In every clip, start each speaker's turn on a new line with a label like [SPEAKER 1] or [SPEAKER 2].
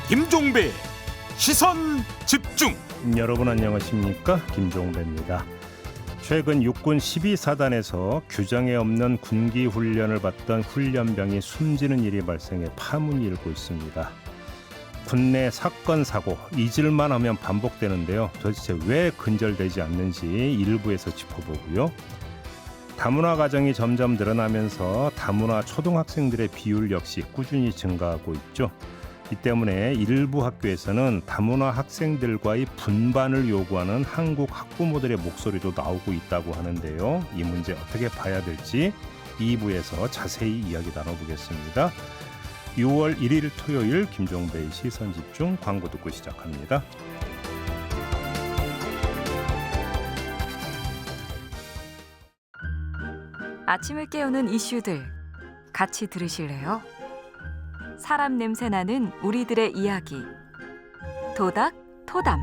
[SPEAKER 1] 김종배 시선 집중.
[SPEAKER 2] 여러분 안녕하십니까? 김종배입니다. 최근 육군 12사단에서 규정에 없는 군기 훈련을 받던 훈련병이 숨지는 일이 발생해 파문이 일고 있습니다. 군내 사건, 사고 잊을만 하면 반복되는데요. 도대체 왜 근절되지 않는지 일부에서 짚어보고요. 다문화 가정이 점점 늘어나면서 다문화 초등학생들의 비율 역시 꾸준히 증가하고 있죠. 이 때문에 일부 학교에서는 다문화 학생들과의 분반을 요구하는 한국 학부모들의 목소리도 나오고 있다고 하는데요. 이 문제 어떻게 봐야 될지 2부에서 자세히 이야기 나눠보겠습니다. 6월 1일 토요일 김종배의 시선집중 광고 듣고 시작합니다.
[SPEAKER 3] 아침을 깨우는 이슈들 같이 들으실래요? 사람 냄새 나는 우리들의 이야기 도닥 토담.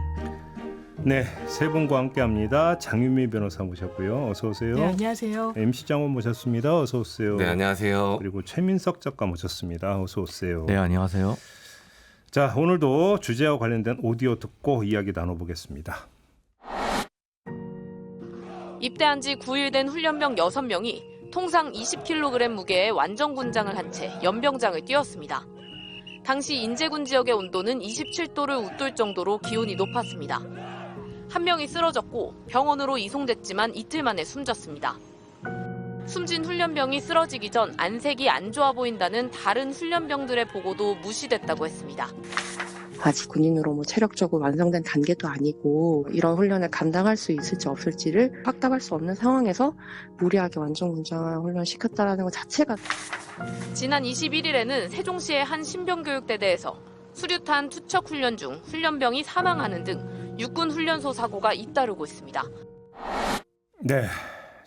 [SPEAKER 2] 네, 세 분과 함께합니다. 장윤미 변호사 모셨고요. 어서 오세요.
[SPEAKER 4] 네, 안녕하세요.
[SPEAKER 2] MC 장원 모셨습니다. 어서 오세요.
[SPEAKER 5] 네, 안녕하세요.
[SPEAKER 2] 그리고 최민석 작가 모셨습니다. 어서 오세요.
[SPEAKER 5] 네, 안녕하세요.
[SPEAKER 2] 자, 오늘도 주제와 관련된 오디오 듣고 이야기 나눠보겠습니다.
[SPEAKER 6] 입대한 지 9일 된 훈련병 6명이 통상 20kg 무게의 완전 군장을 한 채 연병장을 뛰었습니다. 당시 인제군 지역의 온도는 27도를 웃돌 정도로 기온이 높았습니다. 한 명이 쓰러졌고 병원으로 이송됐지만 이틀 만에 숨졌습니다. 숨진 훈련병이 쓰러지기 전 안색이 안 좋아 보인다는 다른 훈련병들의 보고도 무시됐다고 했습니다.
[SPEAKER 7] 아직 군인으로 체력적으로 완성된 단계도 아니고 이런 훈련을 감당할 수 있을지 없을지를 확답할 수 없는 상황에서 무리하게 완전 군장을 훈련시켰다는 것 자체가.
[SPEAKER 6] 지난 21일에는 세종시의 한 신병교육대대에서 수류탄 투척 훈련 중 훈련병이 사망하는 등 육군 훈련소 사고가 잇따르고 있습니다.
[SPEAKER 2] 네,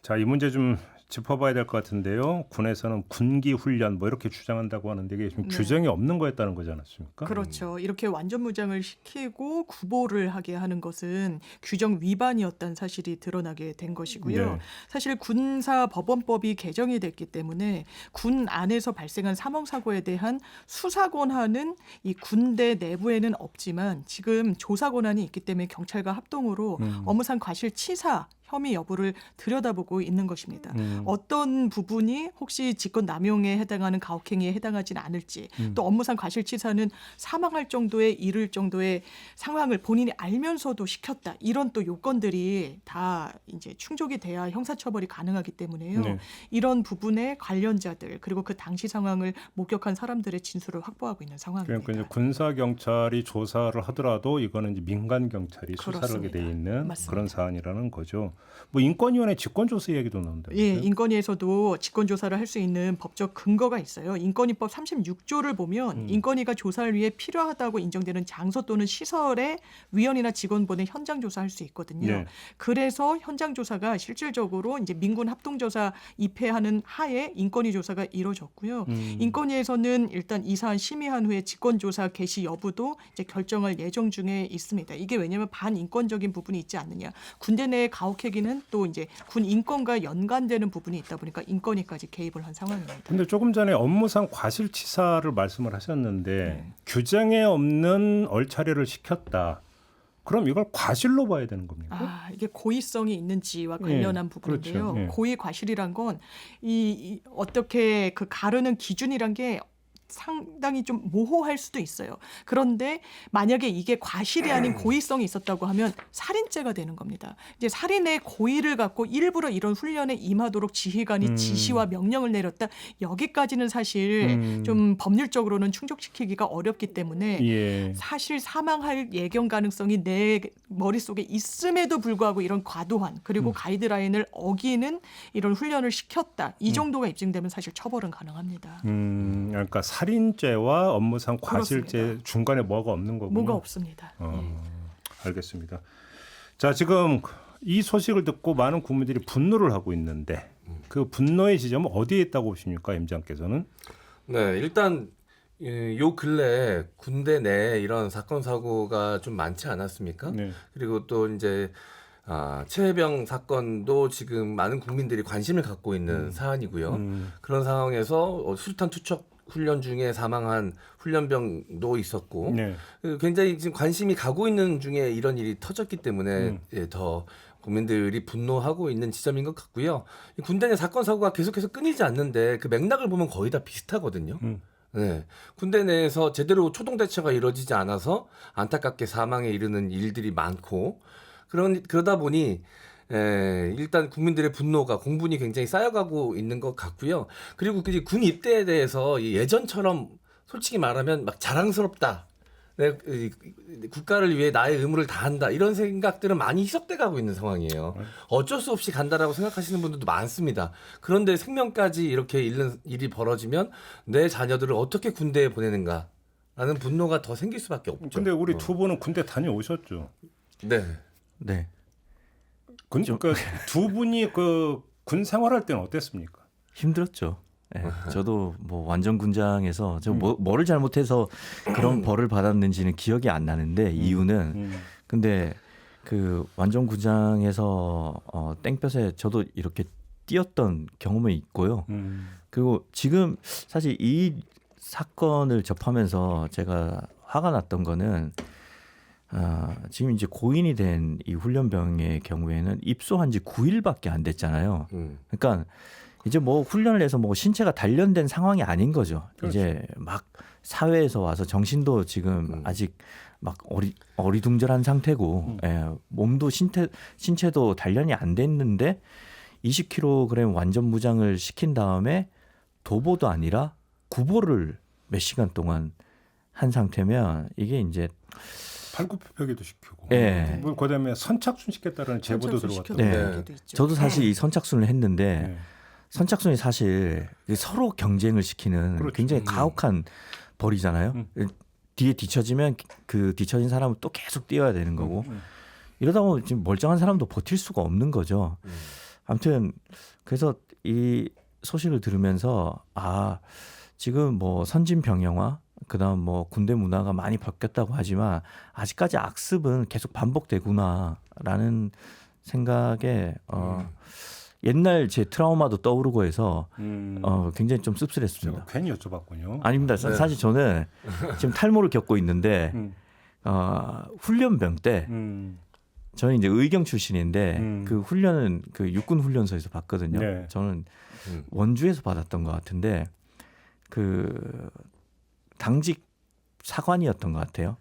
[SPEAKER 2] 자, 이 문제 좀 짚어봐야 될 것 같은데요. 군에서는 군기 훈련 이렇게 주장한다고 하는데 이게 지금 규정이 없는 거였다는 거지 않았습니까?
[SPEAKER 4] 그렇죠. 이렇게 완전 무장을 시키고 구보를 하게 하는 것은 규정 위반이었다는 사실이 드러나게 된 것이고요.
[SPEAKER 2] 네.
[SPEAKER 4] 사실 군사법원법이 개정이 됐기 때문에 군 안에서 발생한 사망사고에 대한 수사 권한은 이 군대 내부에는 없지만 지금 조사 권한이 있기 때문에 경찰과 합동으로 업무상 과실치사 혐의 여부를 들여다보고 있는 것입니다. 어떤 부분이 혹시 직권남용에 해당하는 가혹행위에 해당하지는 않을지 또 업무상 과실치사는 사망할 정도에 이를 정도의 상황을 본인이 알면서도 시켰다. 이런 또 요건들이 다 이제 충족이 돼야 형사처벌이 가능하기 때문에요.
[SPEAKER 2] 네. 이런
[SPEAKER 4] 이런 부분에 관련자들 그리고 그 당시 상황을 목격한 사람들의 진술을 확보하고 있는 상황입니다.
[SPEAKER 2] 그러니까 이제 군사 경찰이 조사를 하더라도 이거는 이제 민간 경찰이 수사를 하게
[SPEAKER 4] 그렇습니다.
[SPEAKER 2] 돼 있는
[SPEAKER 4] 맞습니다.
[SPEAKER 2] 그런 사안이라는 거죠. 인권위원회 직권조사 얘기도 나온다.
[SPEAKER 4] 예, 인권위에서도 직권조사를 할 수 있는 법적 근거가 있어요. 인권위법 36조를 보면 인권위가 조사를 위해 필요하다고 인정되는 장소 또는 시설에 위원이나 직원분의 현장 조사할 수 있거든요.
[SPEAKER 2] 네.
[SPEAKER 4] 그래서 현장 조사가 실질적으로 이제 민군 합동조사 입회하는 하에 인권위 조사가 이루어졌고요. 인권위에서는 일단 이 사안 심의한 후에 직권조사 개시 여부도 이제 결정할 예정 중에 있습니다. 이게 왜냐하면 반인권적인 부분이 있지 않느냐. 군대 내의 가혹행위는 또 이제 군 인권과 연관되는 부분이 있다 보니까 인권위까지 개입을 한 상황입니다.
[SPEAKER 2] 근데 조금 전에 업무상 과실치사를 말씀을 하셨는데 규정에 없는 얼차려를 시켰다. 그럼 이걸 과실로 봐야 되는 겁니까?
[SPEAKER 4] 이게 고의성이 있는지와 관련한 부분인데요.
[SPEAKER 2] 그렇죠. 예.
[SPEAKER 4] 고의 과실이란 건 이 어떻게 그 가르는 기준이란 게 상당히 좀 모호할 수도 있어요. 그런데 만약에 이게 과실이 아닌 고의성이 있었다고 하면 살인죄가 되는 겁니다. 이제 살인의 고의를 갖고 일부러 이런 훈련에 임하도록 지휘관이 지시와 명령을 내렸다. 여기까지는 사실 좀 법률적으로는 충족시키기가 어렵기 때문에
[SPEAKER 2] 예.
[SPEAKER 4] 사실 사망할 예견 가능성이 내 머릿속에 있음에도 불구하고 이런 과도한 그리고 가이드라인을 어기는 이런 훈련을 시켰다. 이 정도가 입증되면 사실 처벌은 가능합니다.
[SPEAKER 2] 그러니까 살인죄와 업무상 과실죄
[SPEAKER 4] 그렇습니다.
[SPEAKER 2] 중간에 뭐가 없는 거군요.
[SPEAKER 4] 뭐가 없습니다.
[SPEAKER 2] 알겠습니다. 자, 지금 이 소식을 듣고 많은 국민들이 분노를 하고 있는데 그 분노의 지점은 어디에 있다고 보십니까, 임장께서는?
[SPEAKER 5] 네, 일단 요 근래 군대 내에 이런 사건 사고가 좀 많지 않았습니까?
[SPEAKER 2] 네.
[SPEAKER 5] 그리고 또 이제 최혜병 사건도 지금 많은 국민들이 관심을 갖고 있는 사안이고요. 그런 상황에서 수류탄 투척 훈련 중에 사망한 훈련병도 있었고
[SPEAKER 2] 네.
[SPEAKER 5] 굉장히 지금 관심이 가고 있는 중에 이런 일이 터졌기 때문에 예, 더 국민들이 분노하고 있는 지점인 것 같고요. 이 군대 내 사건 사고가 계속해서 끊이지 않는데 그 맥락을 보면 거의 다 비슷하거든요. 네. 군대 내에서 제대로 초동 대처가 이루어지지 않아서 안타깝게 사망에 이르는 일들이 많고 그러다 보니 일단 국민들의 분노가 공분이 굉장히 쌓여가고 있는 것 같고요. 그리고 군 입대에 대해서 예전처럼 솔직히 말하면 막 자랑스럽다. 국가를 위해 나의 의무를 다한다. 이런 생각들은 많이 희석돼 가고 있는 상황이에요. 어쩔 수 없이 간다라고 생각하시는 분들도 많습니다. 그런데 생명까지 이렇게 잃는 일이 벌어지면 내 자녀들을 어떻게 군대에 보내는가 라는 분노가 더 생길 수밖에 없죠.
[SPEAKER 2] 근데 우리 두 분은 군대 다녀오셨죠?
[SPEAKER 5] 네.
[SPEAKER 8] 네.
[SPEAKER 2] 그러니까 두 분이 그 군 생활할 때는 어땠습니까?
[SPEAKER 8] 힘들었죠. 네, 저도 뭐 완전 군장에서 저 뭐를 잘못해서 그런 벌을 받았는지는 기억이 안 나는데 이유는 근데 그 완전 군장에서 땡볕에 저도 이렇게 뛰었던 경험이 있고요. 그리고 지금 사실 이 사건을 접하면서 제가 화가 났던 거는 지금 이제 고인이 된 이 훈련병의 경우에는 입소한 지 9일밖에 안 됐잖아요. 그러니까 이제 뭐 훈련을 해서 뭐 신체가 단련된 상황이 아닌 거죠. 그렇죠. 이제 막 사회에서 와서 정신도 지금 아직 막 어리둥절한 상태고 몸도 신체도 단련이 안 됐는데 20kg 완전 무장을 시킨 다음에 도보도 아니라 구보를 몇 시간 동안 한 상태면 이게 이제
[SPEAKER 2] 팔굽혀펴기도 시키고,
[SPEAKER 8] 네.
[SPEAKER 2] 뭐 그다음에 선착순 시켰다는 제보도 들어왔다고.
[SPEAKER 8] 네. 저도 사실 이 선착순을 했는데.
[SPEAKER 2] 네.
[SPEAKER 8] 선착순이 사실 서로 경쟁을 시키는
[SPEAKER 2] 그렇죠.
[SPEAKER 8] 굉장히 가혹한 벌이잖아요. 뒤에 뒤처지면 그 뒤처진 사람은 또 계속 뛰어야 되는 거고 이러다 보면 지금 멀쩡한 사람도 버틸 수가 없는 거죠. 아무튼 그래서 이 소식을 들으면서 지금 뭐 선진 병영화 그다음 뭐 군대 문화가 많이 바뀌었다고 하지만 아직까지 악습은 계속 반복되구나라는 생각에 옛날 제 트라우마도 떠오르고 해서 굉장히 좀 씁쓸했습니다.
[SPEAKER 2] 괜히 여쭤봤군요.
[SPEAKER 8] 아닙니다.
[SPEAKER 5] 네.
[SPEAKER 8] 사실 저는 지금 탈모를 겪고 있는데 훈련병 때 저는 이제 의경 출신인데 그 훈련은 그 육군 훈련소에서 받거든요.
[SPEAKER 2] 네.
[SPEAKER 8] 저는 원주에서 받았던 것 같은데 그 당직 사관이었던 것 같아요.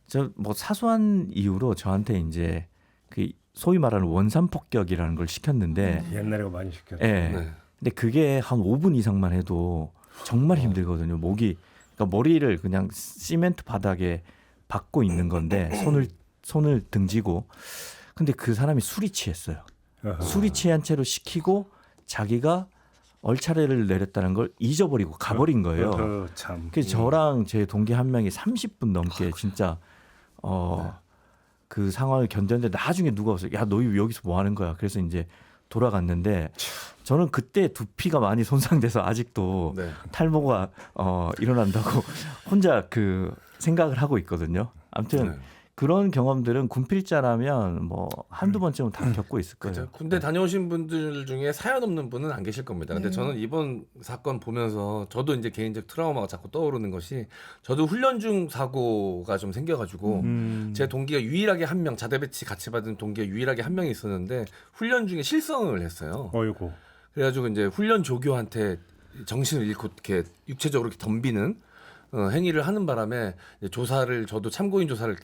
[SPEAKER 8] 저 뭐 사소한 이유로 저한테 이제 그 소위 말하는 원산 폭격이라는 걸 시켰는데
[SPEAKER 2] 옛날에 많이 시켰죠.
[SPEAKER 8] 예.
[SPEAKER 5] 네.
[SPEAKER 8] 근데 그게 한 5분 이상만 해도 정말 힘들거든요. 목이 그러니까 머리를 그냥 시멘트 바닥에 박고 있는 건데 손을 등지고 근데 그 사람이 술이 취했어요. 술이 취한 채로 시키고 자기가 얼차례를 내렸다는 걸 잊어버리고 가버린 거예요.
[SPEAKER 2] 참.
[SPEAKER 8] 그래서 저랑 제 동기 한 명이 30분 넘게 진짜 그 상황을 견뎠는데 나중에 누가 와서 야, 너 여기서 뭐 하는 거야? 그래서 이제 돌아갔는데 저는 그때 두피가 많이 손상돼서 아직도
[SPEAKER 5] 네.
[SPEAKER 8] 탈모가 일어난다고 혼자 그 생각을 하고 있거든요. 아무튼
[SPEAKER 5] 네.
[SPEAKER 8] 그런 경험들은 군필자라면 뭐 한두 번쯤은 다 겪고 있을 거예요.
[SPEAKER 5] 그렇죠. 군대 다녀오신 분들 중에 사연 없는 분은 안 계실 겁니다. 근데 저는 이번 사건 보면서 저도 이제 개인적 트라우마가 자꾸 떠오르는 것이 저도 훈련 중 사고가 좀 생겨가지고 제 동기가 유일하게 한 명 자대 배치 같이 받은 동기가 유일하게 한 명이 있었는데 훈련 중에 실성을 했어요.
[SPEAKER 2] 어이고.
[SPEAKER 5] 그래가지고 이제 훈련 조교한테 정신을 잃고 이렇게 육체적으로 이렇게 덤비는 행위를 하는 바람에 조사를 저도 참고인 조사를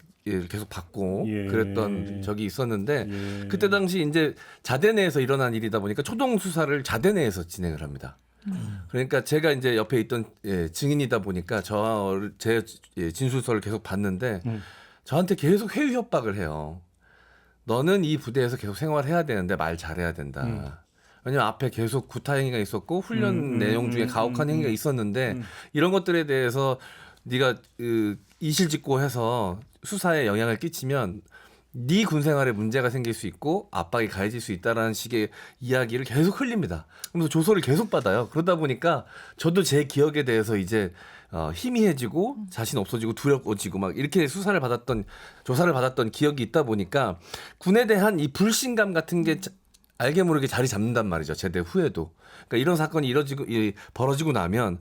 [SPEAKER 5] 계속 받고 그랬던 적이 있었는데 그때 당시 이제 자대 내에서 일어난 일이다 보니까 초동 수사를 자대 내에서 진행을 합니다. 그러니까 제가 이제 옆에 있던 증인이다 보니까 제 진술서를 계속 봤는데 저한테 계속 회유 협박을 해요. 너는 이 부대에서 계속 생활해야 되는데 말 잘해야 된다. 왜냐면 앞에 계속 구타 행위가 있었고 훈련 내용 중에 가혹한 행위가 있었는데 이런 것들에 대해서 네가 이실직고해서 수사에 영향을 끼치면 네 군생활에 문제가 생길 수 있고 압박이 가해질 수 있다라는 식의 이야기를 계속 흘립니다. 그러면서 조소를 계속 받아요. 그러다 보니까 저도 제 기억에 대해서 이제 희미해지고 자신 없어지고 두려워지고 막 이렇게 조사를 받았던 기억이 있다 보니까 군에 대한 이 불신감 같은 게 알게 모르게 자리 잡는단 말이죠. 제대 후에도. 그러니까 이런 사건이 벌어지고 나면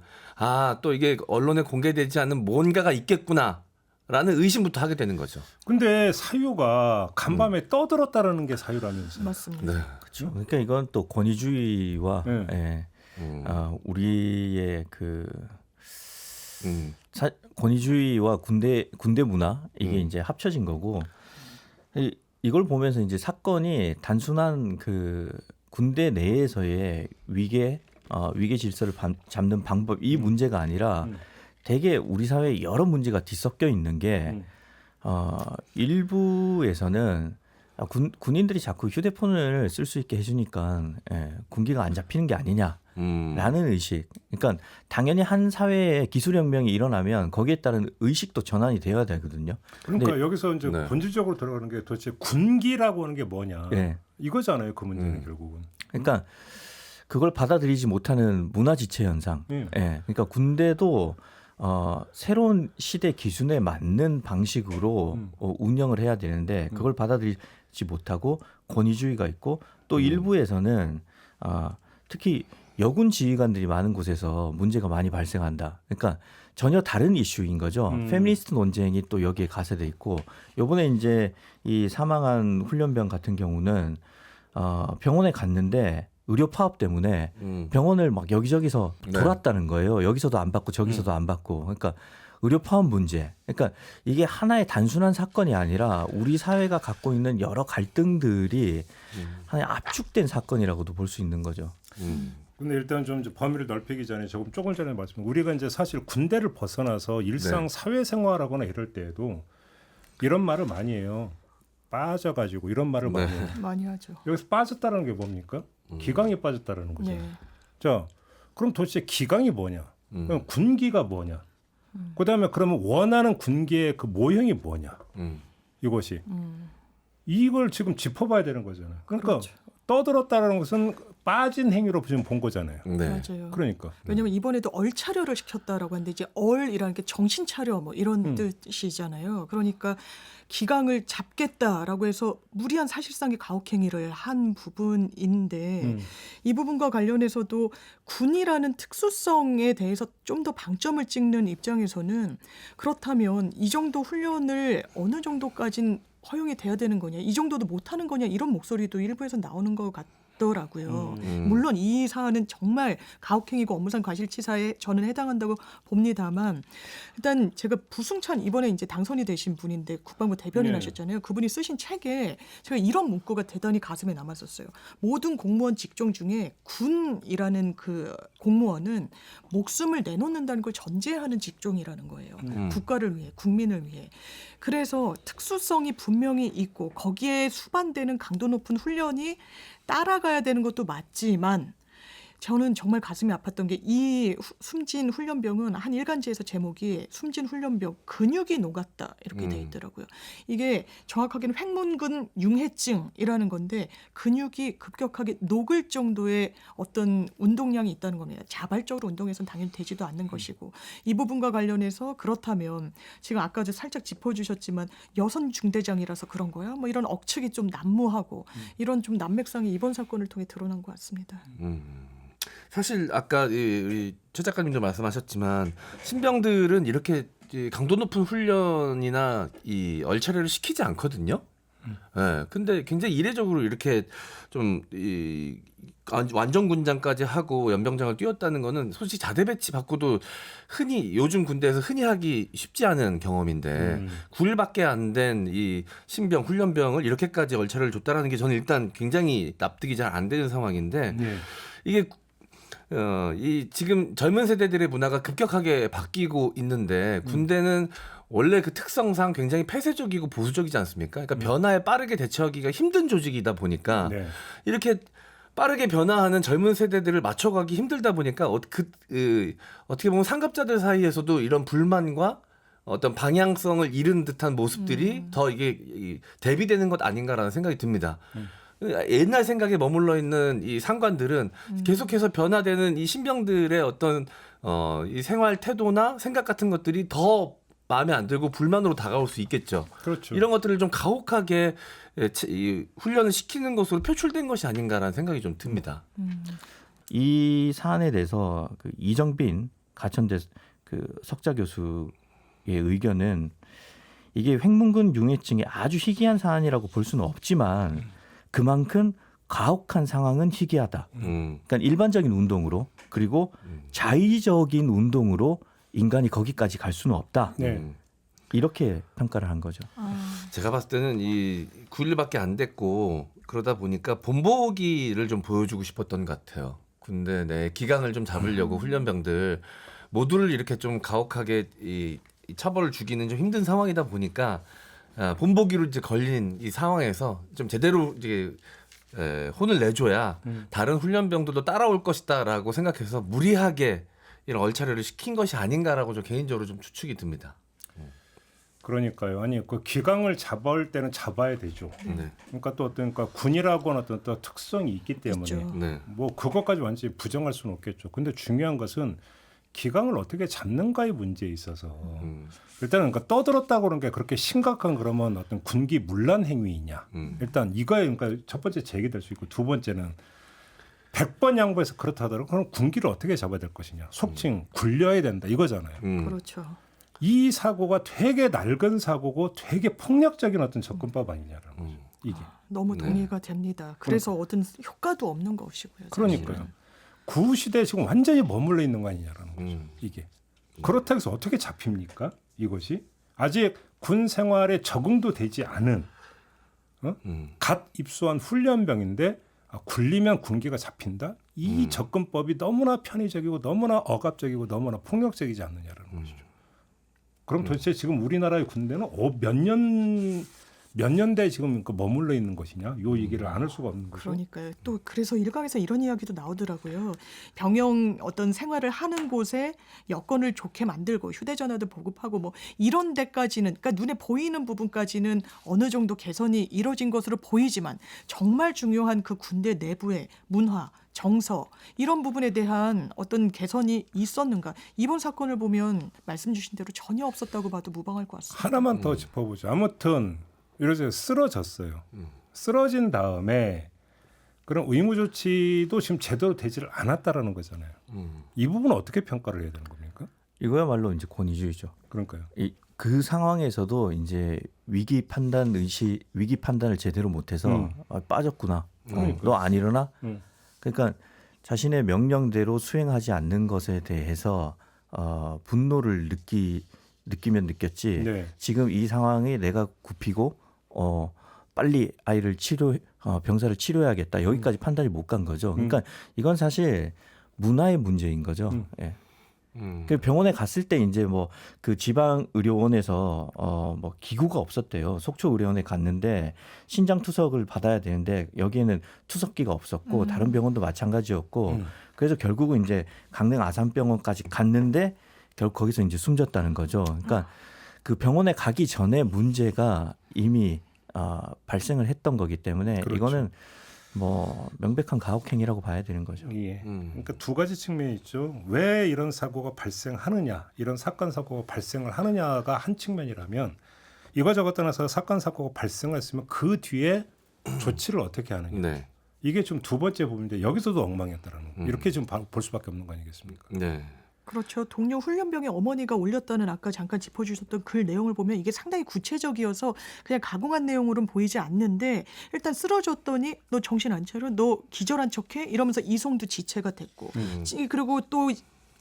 [SPEAKER 5] 또 이게 언론에 공개되지 않는 뭔가가 있겠구나라는 의심부터 하게 되는 거죠.
[SPEAKER 2] 근데 사유가 간밤에 떠들었다라는 게 사유라면서요.
[SPEAKER 4] 맞습니다.
[SPEAKER 5] 네.
[SPEAKER 8] 그렇죠. 그러니까 이건 또 권위주의와 우리의 그 권위주의와 군대 문화 이게 이제 합쳐진 거고 이걸 보면서 이제 사건이 단순한 그 군대 내에서의 위계 질서를 잡는 방법 이 문제가 아니라 되게 우리 사회에 여러 문제가 뒤섞여 있는 게 일부에서는 군인들이 자꾸 휴대폰을 쓸 수 있게 해주니까 군기가 안 잡히는 게 아니냐라는 의식. 그러니까 당연히 한 사회에 기술혁명이 일어나면 거기에 따른 의식도 전환이 되어야 되거든요.
[SPEAKER 2] 그러니까
[SPEAKER 8] 근데,
[SPEAKER 2] 여기서 이제 본질적으로 들어가는 게 도대체 군기라고 하는 게 뭐냐 이거잖아요. 그 문제는 결국은.
[SPEAKER 8] 그러니까 그걸 받아들이지 못하는 문화지체 현상. 그러니까 군대도 새로운 시대 기준에 맞는 방식으로 운영을 해야 되는데 그걸 받아들이지 못하고 권위주의가 있고 또 일부에서는 특히 여군 지휘관들이 많은 곳에서 문제가 많이 발생한다. 그러니까 전혀 다른 이슈인 거죠. 페미니스트 논쟁이 또 여기에 가세돼 있고 이번에 이제 이 사망한 훈련병 같은 경우는 병원에 갔는데 의료 파업 때문에 병원을 막 여기저기서 돌았다는 거예요. 여기서도 안 받고 저기서도 안 받고. 그러니까 의료 파업 문제. 그러니까 이게 하나의 단순한 사건이 아니라 우리 사회가 갖고 있는 여러 갈등들이 하나의 압축된 사건이라고도 볼 수 있는 거죠.
[SPEAKER 2] 근데 일단 좀 범위를 넓히기 전에 조금 전에 말씀 우리가 이제 사실 군대를 벗어나서 일상 사회생활하거나 이럴 때에도 이런 말을 많이 해요. 빠져가지고 이런 말을 많이 해요.
[SPEAKER 4] 많이 하죠.
[SPEAKER 2] 여기서 빠졌다는 게 뭡니까? 기강이 빠졌다는 거죠. 자, 그럼 도대체 기강이 뭐냐? 그럼 군기가 뭐냐? 그다음에 그러면 원하는 군기의 그 모형이 뭐냐? 이것이 이걸 지금 짚어봐야 되는 거잖아요. 그러니까
[SPEAKER 4] 그렇죠.
[SPEAKER 2] 떠들었다는 것은 빠진 행위로 지금 본 거잖아요.
[SPEAKER 4] 맞아요.
[SPEAKER 2] 그러니까.
[SPEAKER 4] 왜냐하면 이번에도 얼차려를 시켰다라고 하는데 이제 얼이라는 게 정신차려 뭐 이런 뜻이잖아요. 그러니까 기강을 잡겠다라고 해서 무리한 사실상의 가혹행위를 한 부분인데 이 부분과 관련해서도 군이라는 특수성에 대해서 좀 더 방점을 찍는 입장에서는 그렇다면 이 정도 훈련을 어느 정도까진 허용이 돼야 되는 거냐, 이 정도도 못하는 거냐 이런 목소리도 일부에서 나오는 것 같더라고요. 물론 이 사안은 정말 가혹행위고 업무상 과실치사에 저는 해당한다고 봅니다만 일단 제가 부승찬 이번에 이제 당선이 되신 분인데 국방부 대변인 하셨잖아요. 그분이 쓰신 책에 제가 이런 문구가 대단히 가슴에 남았었어요. 모든 공무원 직종 중에 군이라는 그 공무원은 목숨을 내놓는다는 걸 전제하는 직종이라는 거예요. 국가를 위해, 국민을 위해. 그래서 특수성이 분명히 있고 거기에 수반되는 강도 높은 훈련이 따라가야 되는 것도 맞지만 저는 정말 가슴이 아팠던 게 이 숨진 훈련병은 한 일간지에서 제목이 숨진 훈련병 근육이 녹았다 이렇게 돼 있더라고요. 이게 정확하게는 횡문근 융해증이라는 건데 근육이 급격하게 녹을 정도의 어떤 운동량이 있다는 겁니다. 자발적으로 운동해서는 당연히 되지도 않는 것이고 이 부분과 관련해서 그렇다면 지금 아까도 살짝 짚어주셨지만 여선 중대장이라서 그런 거야? 뭐 이런 억측이 좀 난무하고 이런 좀 난맥상이 이번 사건을 통해 드러난 것 같습니다.
[SPEAKER 5] 사실 아까 우리 최 작가님도 말씀하셨지만 신병들은 이렇게 강도 높은 훈련이나 이 얼차려를 시키지 않거든요. 근데 굉장히 이례적으로 이렇게 좀 완전 군장까지 하고 연병장을 뛰었다는 거는 솔직히 자대 배치 받고도 흔히 요즘 군대에서 흔히 하기 쉽지 않은 경험인데 9일밖에 안 된 이 신병 훈련병을 이렇게까지 얼차려를 줬다라는 게 저는 일단 굉장히 납득이 잘 안 되는 상황인데 이게 이 지금 젊은 세대들의 문화가 급격하게 바뀌고 있는데 군대는 원래 그 특성상 굉장히 폐쇄적이고 보수적이지 않습니까? 그러니까 변화에 빠르게 대처하기가 힘든 조직이다 보니까 이렇게 빠르게 변화하는 젊은 세대들을 맞춰가기 힘들다 보니까 어떻게 보면 상급자들 사이에서도 이런 불만과 어떤 방향성을 잃은 듯한 모습들이 더 이게 대비되는 것 아닌가라는 생각이 듭니다. 옛날 생각에 머물러 있는 이 상관들은 계속해서 변화되는 이 신병들의 어떤 이 생활 태도나 생각 같은 것들이 더 마음에 안 들고 불만으로 다가올 수 있겠죠.
[SPEAKER 2] 그렇죠.
[SPEAKER 5] 이런 것들을 좀 가혹하게 이 훈련을 시키는 것으로 표출된 것이 아닌가라는 생각이 좀 듭니다.
[SPEAKER 8] 이 사안에 대해서 그 이정빈 가천대 그 석자 교수의 의견은 이게 횡문근 융해증이 아주 희귀한 사안이라고 볼 수는 없지만 그만큼 가혹한 상황은 희귀하다. 그러니까 일반적인 운동으로 그리고 자의적인 운동으로 인간이 거기까지 갈 수는 없다.
[SPEAKER 2] 네.
[SPEAKER 8] 이렇게 평가를 한 거죠.
[SPEAKER 5] 제가 봤을 때는 이 9일밖에 안 됐고 그러다 보니까 본보기를 좀 보여주고 싶었던 것 같아요. 근데 내 기강을 좀 잡으려고 훈련병들 모두를 이렇게 좀 가혹하게 이 처벌을 주기는 좀 힘든 상황이다 보니까 본보기로 이제 걸린 이 상황에서 좀 제대로 이제 혼을 내줘야 다른 훈련병들도 따라올 것이다라고 생각해서 무리하게 이런 얼차려를 시킨 것이 아닌가라고 좀 개인적으로 좀 추측이 듭니다.
[SPEAKER 2] 그러니까요. 아니 그 기강을 잡을 때는 잡아야 되죠.
[SPEAKER 5] 네.
[SPEAKER 2] 그러니까 또 어떤 그러니까 군이라고는 어떤 또 특성이 있기 때문에
[SPEAKER 4] 있죠.
[SPEAKER 5] 네.
[SPEAKER 2] 뭐 그것까지 완전히 부정할 수는 없겠죠. 근데 중요한 것은 기강을 어떻게 잡는가의 문제에 있어서 일단은 그러니까 떠들었다고 그런 게 그렇게 심각한 그러면 어떤 군기 문란 행위이냐. 일단 이거에 그러니까 첫 번째 제기될 수 있고 두 번째는 100번 양보해서 그렇다 하더라도 그럼 군기를 어떻게 잡아야 될 것이냐. 속칭 굴려야 된다 이거잖아요.
[SPEAKER 4] 그렇죠.
[SPEAKER 2] 이 사고가 되게 낡은 사고고 되게 폭력적인 어떤 접근법 아니냐라는 거죠. 이게.
[SPEAKER 4] 너무 동의가 됩니다. 그래서 어떤 효과도 없는 것이고요.
[SPEAKER 2] 그러니까요. 구 시대에 지금 완전히 머물러 있는 거 아니냐라는 거죠. 이게. 그렇다고 해서 어떻게 잡힙니까? 이것이 아직 군 생활에 적응도 되지 않은 갓 입소한 훈련병인데 굴리면 군기가 잡힌다? 이 접근법이 너무나 편의적이고 너무나 억압적이고 너무나 폭력적이지 않느냐라는 것이죠. 그럼 도대체 지금 우리나라의 군대는 몇 년대에 지금 머물러 있는 것이냐? 요 얘기를 안 할 수가 없는 거죠.
[SPEAKER 4] 그러니까요. 또 그래서 일각에서 이런 이야기도 나오더라고요. 병영 어떤 생활을 하는 곳에 여건을 좋게 만들고 휴대전화도 보급하고 뭐 이런 데까지는 그러니까 눈에 보이는 부분까지는 어느 정도 개선이 이뤄진 것으로 보이지만 정말 중요한 그 군대 내부의 문화, 정서 이런 부분에 대한 어떤 개선이 있었는가? 이번 사건을 보면 말씀 주신 대로 전혀 없었다고 봐도 무방할 것 같습니다.
[SPEAKER 2] 하나만 더 짚어보죠. 아무튼 이러죠. 쓰러졌어요. 쓰러진 다음에 그런 의무 조치도 지금 제대로 되지를 않았다라는 거잖아요. 이 부분은 어떻게 평가를 해야 되는 겁니까?
[SPEAKER 8] 이거야말로 이제 권위주의죠.
[SPEAKER 2] 그러니까요.
[SPEAKER 8] 그 상황에서도 이제 위기 판단을 제대로 못해서 빠졌구나. 너 안 일어나? 그러니까 자신의 명령대로 수행하지 않는 것에 대해서 분노를 느끼면 느꼈지.
[SPEAKER 2] 네.
[SPEAKER 8] 지금 이 상황에 내가 굽히고 빨리 아이를 병사를 치료해야겠다. 여기까지 판단이 못 간 거죠. 그러니까 이건 사실 문화의 문제인 거죠. 예. 그 병원에 갔을 때 이제 뭐 그 지방 의료원에서 뭐 기구가 없었대요. 속초 의료원에 갔는데 신장 투석을 받아야 되는데 여기에는 투석기가 없었고 다른 병원도 마찬가지였고 그래서 결국은 이제 강릉 아산병원까지 갔는데 결국 거기서 이제 숨졌다는 거죠. 그러니까 그 병원에 가기 전에 문제가 이미 발생을 했던 거기 때문에
[SPEAKER 2] 그렇죠.
[SPEAKER 8] 이거는 뭐 명백한 가혹행위라고 봐야 되는 거죠.
[SPEAKER 2] 예. 그러니까 두 가지 측면이 있죠. 왜 이런 사고가 발생하느냐, 이런 사건 사고가 발생을 하느냐가 한 측면이라면 이거저거 떠나서 사건 사고가 발생했으면 그 뒤에 조치를 어떻게 하느냐.
[SPEAKER 5] 네.
[SPEAKER 2] 이게 좀 두 번째 부분인데 여기서도 엉망이었다라는 거. 이렇게 좀 볼 수밖에 없는 거 아니겠습니까?
[SPEAKER 5] 네.
[SPEAKER 4] 그렇죠. 동료 훈련병의 어머니가 올렸다는 아까 잠깐 짚어주셨던 글 내용을 보면 이게 상당히 구체적이어서 그냥 가공한 내용으로는 보이지 않는데 일단 쓰러졌더니 너 정신 안 차려? 너 기절한 척해? 이러면서 이송도 지체가 됐고 그리고 또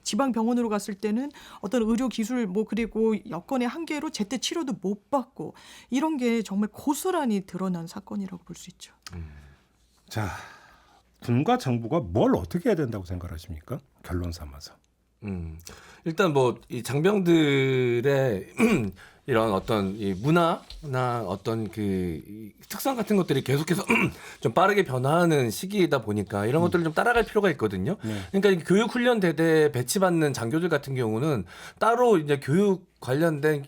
[SPEAKER 4] 지방병원으로 갔을 때는 어떤 의료 기술 뭐 그리고 여건의 한계로 제때 치료도 못 받고 이런 게 정말 고스란히 드러난 사건이라고 볼 수 있죠.
[SPEAKER 2] 자, 군과 정부가 뭘 어떻게 해야 된다고 생각하십니까? 결론 삼아서.
[SPEAKER 5] 일단 뭐 이 장병들의 이런 어떤 이 문화나 어떤 그 특성 같은 것들이 계속해서 좀 빠르게 변화하는 시기이다 보니까 이런 것들을 좀 따라갈 필요가 있거든요. 그러니까 교육 훈련 대대 배치받는 장교들 같은 경우는 따로 이제 교육 관련된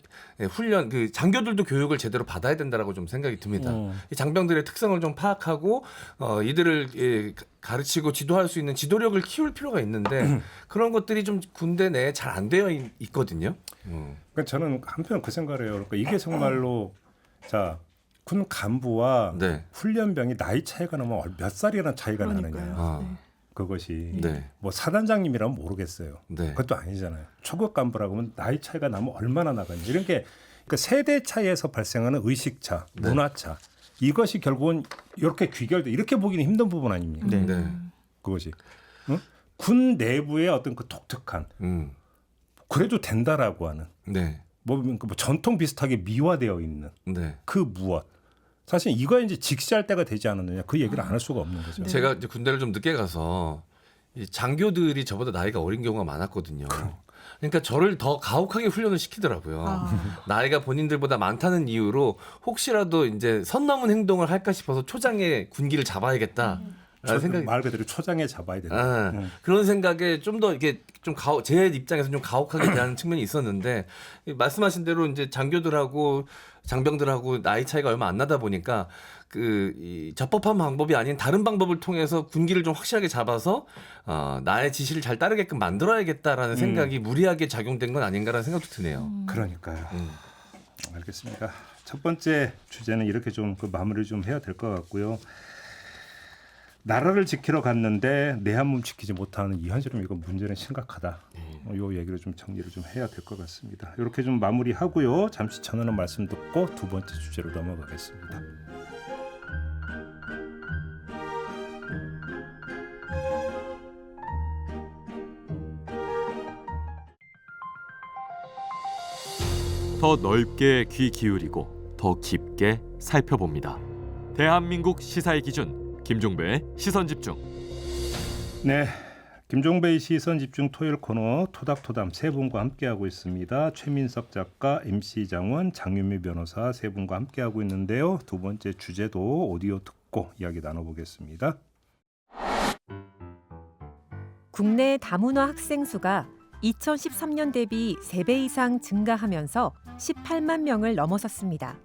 [SPEAKER 5] 훈련 그 장교들도 교육을 제대로 받아야 된다라고 좀 생각이 듭니다. 이 장병들의 특성을 좀 파악하고 이들을 가르치고 지도할 수 있는 지도력을 키울 필요가 있는데 그런 것들이 좀 군대 내에 잘 안 되어 있거든요.
[SPEAKER 2] 그러니까 저는 한편 그 생각을 해요. 그러니까 이게 정말로 자, 군 간부와
[SPEAKER 5] 네.
[SPEAKER 2] 훈련병이 나이 차이가 나면 몇 살이나 차이가
[SPEAKER 4] 그러니까요.
[SPEAKER 2] 나느냐.
[SPEAKER 4] 네.
[SPEAKER 2] 그것이
[SPEAKER 5] 네.
[SPEAKER 2] 뭐 사단장님이라면 모르겠어요.
[SPEAKER 5] 네.
[SPEAKER 2] 그것도 아니잖아요. 초급 간부라고 하면 나이 차이가 나면 얼마나 나가는지 이런 게 그러니까 세대 차이에서 발생하는 의식차,
[SPEAKER 5] 네.
[SPEAKER 2] 문화차 이것이 결국은 이렇게 귀결돼 이렇게 보기는 힘든 부분 아닙니까?
[SPEAKER 8] 네.
[SPEAKER 5] 네.
[SPEAKER 2] 그것이 응? 군 내부의 어떤 그 독특한 그래도 된다라고 하는
[SPEAKER 5] 네.
[SPEAKER 2] 뭐 전통 비슷하게 미화되어 있는
[SPEAKER 5] 네.
[SPEAKER 2] 그 무엇 사실 이거 이제 직시할 때가 되지 않았느냐 그 얘기를 안 할 수가 없는 거죠.
[SPEAKER 5] 제가 이제 군대를 좀 늦게 가서 이 장교들이 저보다 나이가 어린 경우가 많았거든요. 그러니까 저를 더 가혹하게 훈련을 시키더라고요. 나이가 본인들보다 많다는 이유로 혹시라도 이제 선 넘은 행동을 할까 싶어서 초장에 군기를 잡아야겠다. 생각이
[SPEAKER 2] 말 그대로 초장에 잡아야 된다.
[SPEAKER 5] 그런 생각에 좀 더 이게 좀 제 입장에서 좀 가혹하게 대하는 측면이 있었는데 말씀하신 대로 이제 장교들하고 장병들하고 나이 차이가 얼마 안 나다 보니까 이 적법한 방법이 아닌 다른 방법을 통해서 군기를 좀 확실하게 잡아서 나의 지시를 잘 따르게끔 만들어야겠다라는 생각이 무리하게 작용된 건 아닌가라는 생각도 드네요.
[SPEAKER 2] 그러니까요. 알겠습니다. 첫 번째 주제는 이렇게 좀 그 마무리 좀 해야 될 것 같고요. 나라를 지키러 갔는데 내 한 몸 지키지 못하는 이 현실은 이건 문제는 심각하다. 이 얘기를 좀 정리를 좀 해야 될 것 같습니다. 이렇게 좀 마무리하고요. 잠시 전하는 말씀 듣고 두 번째 주제로 넘어가겠습니다.
[SPEAKER 1] 더 넓게 귀 기울이고 더 깊게 살펴봅니다. 대한민국 시사의 기준 김종배의 시선집중.
[SPEAKER 2] 네, 김종배의 시선집중 토요일 코너 토닥토담 세 분과 함께하고 있습니다. 최민석 작가, MC 장원, 장윤미 변호사 세 분과 함께하고 있는데요. 두 번째 주제도 오디오 듣고 이야기 나눠보겠습니다.
[SPEAKER 9] 국내 다문화 학생 수가 2013년 대비 3배 이상 증가하면서 18만 명을 넘어섰습니다.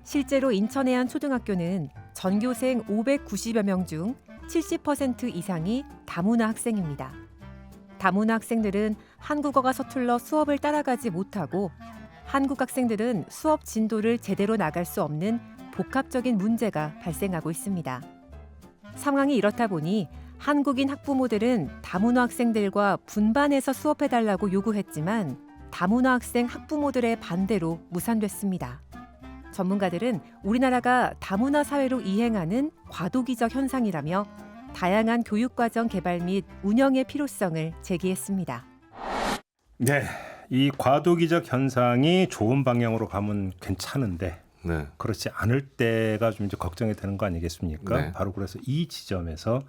[SPEAKER 9] 실제로 인천의 한 초등학교는 전교생 590여 명 중 70% 이상이 다문화 학생입니다. 다문화 학생들은 한국어가 서툴러 수업을 따라가지 못하고 한국 학생들은 수업 진도를 제대로 나갈 수 없는 복합적인 문제가 발생하고 있습니다. 상황이 이렇다 보니 한국인 학부모들은 다문화 학생들과 분반해서 수업해달라고 요구했지만 다문화 학생 학부모들의 반대로 무산됐습니다. 전문가들은 우리나라가 다문화 사회로 이행하는 과도기적 현상이라며 다양한 교육과정 개발 및 운영의 필요성을 제기했습니다.
[SPEAKER 2] 네, 이 과도기적 현상이 좋은 방향으로 가면 괜찮은데
[SPEAKER 5] 네.
[SPEAKER 2] 그렇지 않을 때가 좀 이제 걱정이 되는 거 아니겠습니까?
[SPEAKER 5] 네.
[SPEAKER 2] 바로 그래서 이 지점에서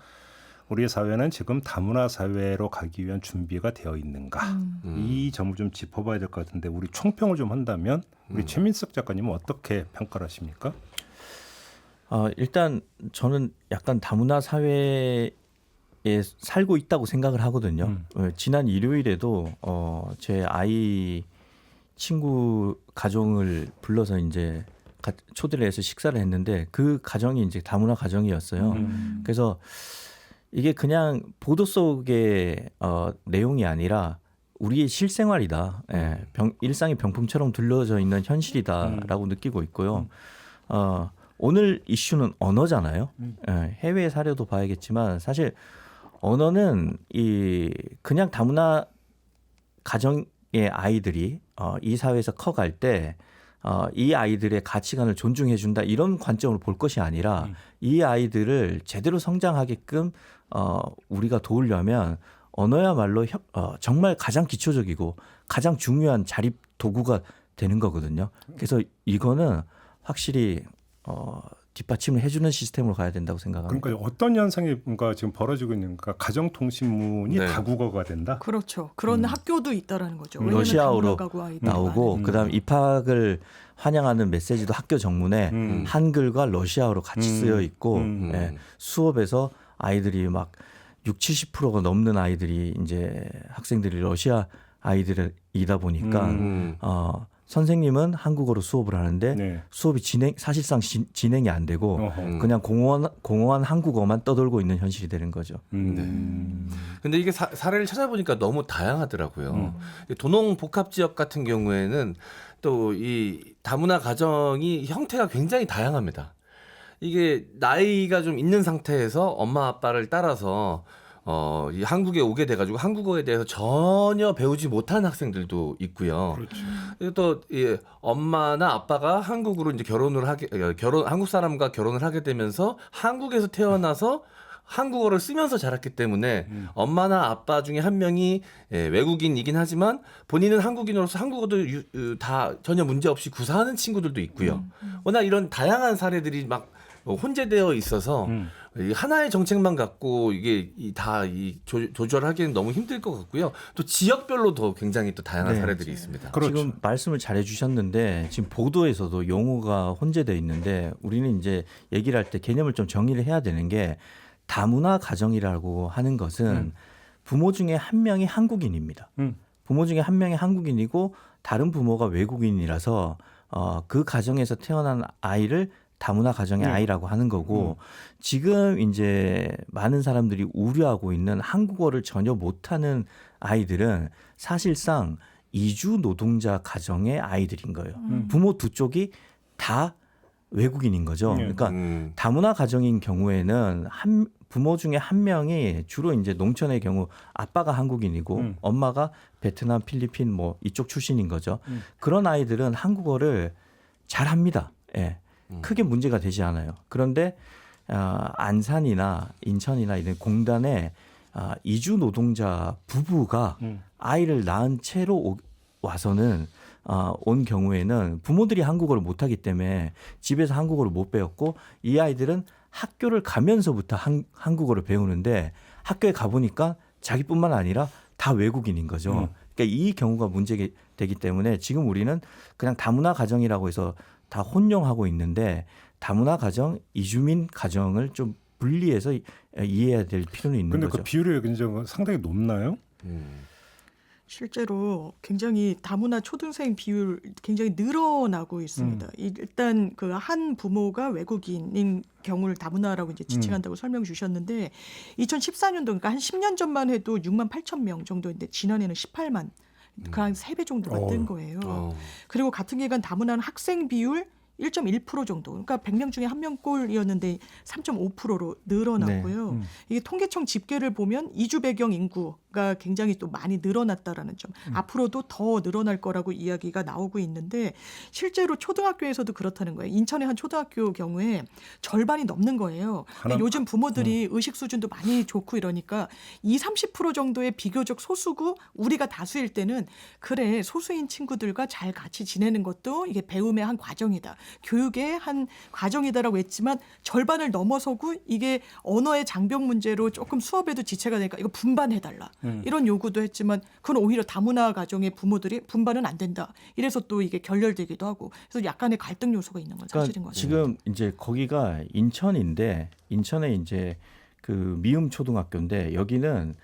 [SPEAKER 2] 우리 사회는 지금 다문화 사회로 가기 위한 준비가 되어 있는가? 이 점을 좀 짚어봐야 될 것 같은데 우리 총평을 좀 한다면 우리 최민석 작가님은 어떻게 평가를 하십니까?
[SPEAKER 8] 일단 저는 약간 다문화 사회에 살고 있다고 생각을 하거든요. 지난 일요일에도 제 아이 친구 가정을 불러서 이제 초대를 해서 식사를 했는데 그 가정이 이제 다문화 가정이었어요. 그래서 이게 그냥 보도 속의 내용이 아니라 우리의 실생활이다. 예, 일상의 병풍처럼 둘러져 있는 현실이다라고 느끼고 있고요. 오늘 이슈는 언어잖아요. 예, 해외 사례도 봐야겠지만 사실 언어는 그냥 다문화 가정의 아이들이 이 사회에서 커갈 때 이 아이들의 가치관을 존중해준다 이런 관점으로 볼 것이 아니라 이 아이들을 제대로 성장하게끔 우리가 도우려면 언어야말로 정말 가장 기초적이고 가장 중요한 자립 도구가 되는 거거든요. 그래서 이거는 확실히 뒷받침을 해주는 시스템으로 가야 된다고 생각합니다.
[SPEAKER 2] 그러니까 어떤 현상이 지금 벌어지고 있는가? 가정통신문이
[SPEAKER 5] 네.
[SPEAKER 2] 다국어가 된다.
[SPEAKER 4] 그렇죠. 그런 학교도 있다라는 거죠. 왜냐면
[SPEAKER 8] 러시아어로
[SPEAKER 4] 다문화 가구 아이들이
[SPEAKER 8] 나오고
[SPEAKER 4] 많으니까.
[SPEAKER 8] 그다음 입학을 환영하는 메시지도 학교 정문에 한글과 러시아어로 같이 쓰여 있고 예, 수업에서 아이들이 막 60-70%가 넘는 아이들이 이제 학생들이 러시아 아이들이다 보니까 선생님은 한국어로 수업을 하는데
[SPEAKER 2] 네.
[SPEAKER 8] 수업이 사실상 진행이 안 되고 그냥 공허한 한국어만 떠돌고 있는 현실이 되는 거죠.
[SPEAKER 5] 근데 이게 사례를 찾아보니까 너무 다양하더라고요. 도농 복합 지역 같은 경우에는 또 이 다문화 가정이 형태가 굉장히 다양합니다. 이게 나이가 좀 있는 상태에서 엄마 아빠를 따라서 이 한국에 오게 돼가지고 한국어에 대해서 전혀 배우지 못한 학생들도 있고요. 그리고 또 엄마나 아빠가 한국으로 이제 한국 사람과 결혼을 하게 되면서 한국에서 태어나서 한국어를 쓰면서 자랐기 때문에 엄마나 아빠 중에 한 명이 외국인이긴 하지만 본인은 한국인으로서 한국어도 다 전혀 문제 없이 구사하는 친구들도 있고요. 워낙 이런 다양한 사례들이 막 혼재되어 있어서 이 하나의 정책만 갖고 이게 조절하기는 너무 힘들 것 같고요. 또 지역별로도 굉장히 또 다양한 사례들이 있습니다.
[SPEAKER 8] 그렇죠. 지금 말씀을 잘 해주셨는데 지금 보도에서도 용어가 혼재되어 있는데 우리는 이제 얘기를 할 때 개념을 좀 정리를 해야 되는 게 다문화 가정이라고 하는 것은 부모 중에 한 명이 한국인입니다. 부모 중에 한 명이 한국인이고 다른 부모가 외국인이라서 그 가정에서 태어난 아이를 다문화 가정의 아이라고 하는 거고 지금 이제 많은 사람들이 우려하고 있는 한국어를 전혀 못하는 아이들은 사실상 이주 노동자 가정의 아이들인 거예요. 부모 두 쪽이 다 외국인인 거죠. 그러니까 다문화 가정인 경우에는 부모 중에 한 명이 주로 이제 농촌의 경우 아빠가 한국인이고 엄마가 베트남, 필리핀 뭐 이쪽 출신인 거죠. 그런 아이들은 한국어를 잘합니다. 예. 크게 문제가 되지 않아요. 그런데 안산이나 인천이나 이런 공단에 이주 노동자 부부가 아이를 낳은 채로 와서는 온 경우에는 부모들이 한국어를 못하기 때문에 집에서 한국어를 못 배웠고 이 아이들은 학교를 가면서부터 한국어를 배우는데 학교에 가보니까 자기뿐만 아니라 다 외국인인 거죠. 그러니까 이 경우가 문제가 되기 때문에 지금 우리는 그냥 다문화 가정이라고 해서 다 혼용하고 있는데 다문화 가정, 이주민 가정을 좀 분리해서 이해해야 될 필요는 있는 거죠.
[SPEAKER 2] 근데 그 비율이 굉장히 상당히 높나요?
[SPEAKER 4] 실제로 굉장히 다문화 초등생 비율 굉장히 늘어나고 있습니다. 일단 그 한 부모가 외국인인 경우를 다문화라고 이제 지칭한다고 설명 주셨는데 2014년도 그러니까 한 10년 전만 해도 6만 8천 명 정도인데 지난해는 18만 그 한 3배 정도가 뜬 거예요. 그리고 같은 기간 다문화 학생 비율 1.1% 정도. 그러니까 100명 중에 1명꼴이었는데 3.5%로 늘어났고요.
[SPEAKER 2] 네.
[SPEAKER 4] 이게 통계청 집계를 보면 이주 배경 인구가 굉장히 또 많이 늘어났다라는 점. 앞으로도 더 늘어날 거라고 이야기가 나오고 있는데 실제로 초등학교에서도 그렇다는 거예요. 인천의 한 초등학교 경우에 절반이 넘는 거예요. 근데 요즘 부모들이 의식 수준도 많이 좋고 이러니까 20-30% 정도의 비교적 소수고 우리가 다수일 때는 그래 소수인 친구들과 잘 같이 지내는 것도 이게 배움의 한 과정이다. 교육의 한 과정이다라고 했지만 절반을 넘어서고 이게 언어의 장벽 문제로 조금 수업에도 지체가 되니까 이거 분반해달라. 이런 요구도 했지만 그건 오히려 다문화 가정의 부모들이 분반은 안 된다. 이래서 또 이게 결렬되기도 하고 그래서 약간의 갈등 요소가 있는 건 사실인 것 같아요.
[SPEAKER 8] 지금 이제 거기가 인천인데 인천에 이제 그 미음 초등학교인데 여기는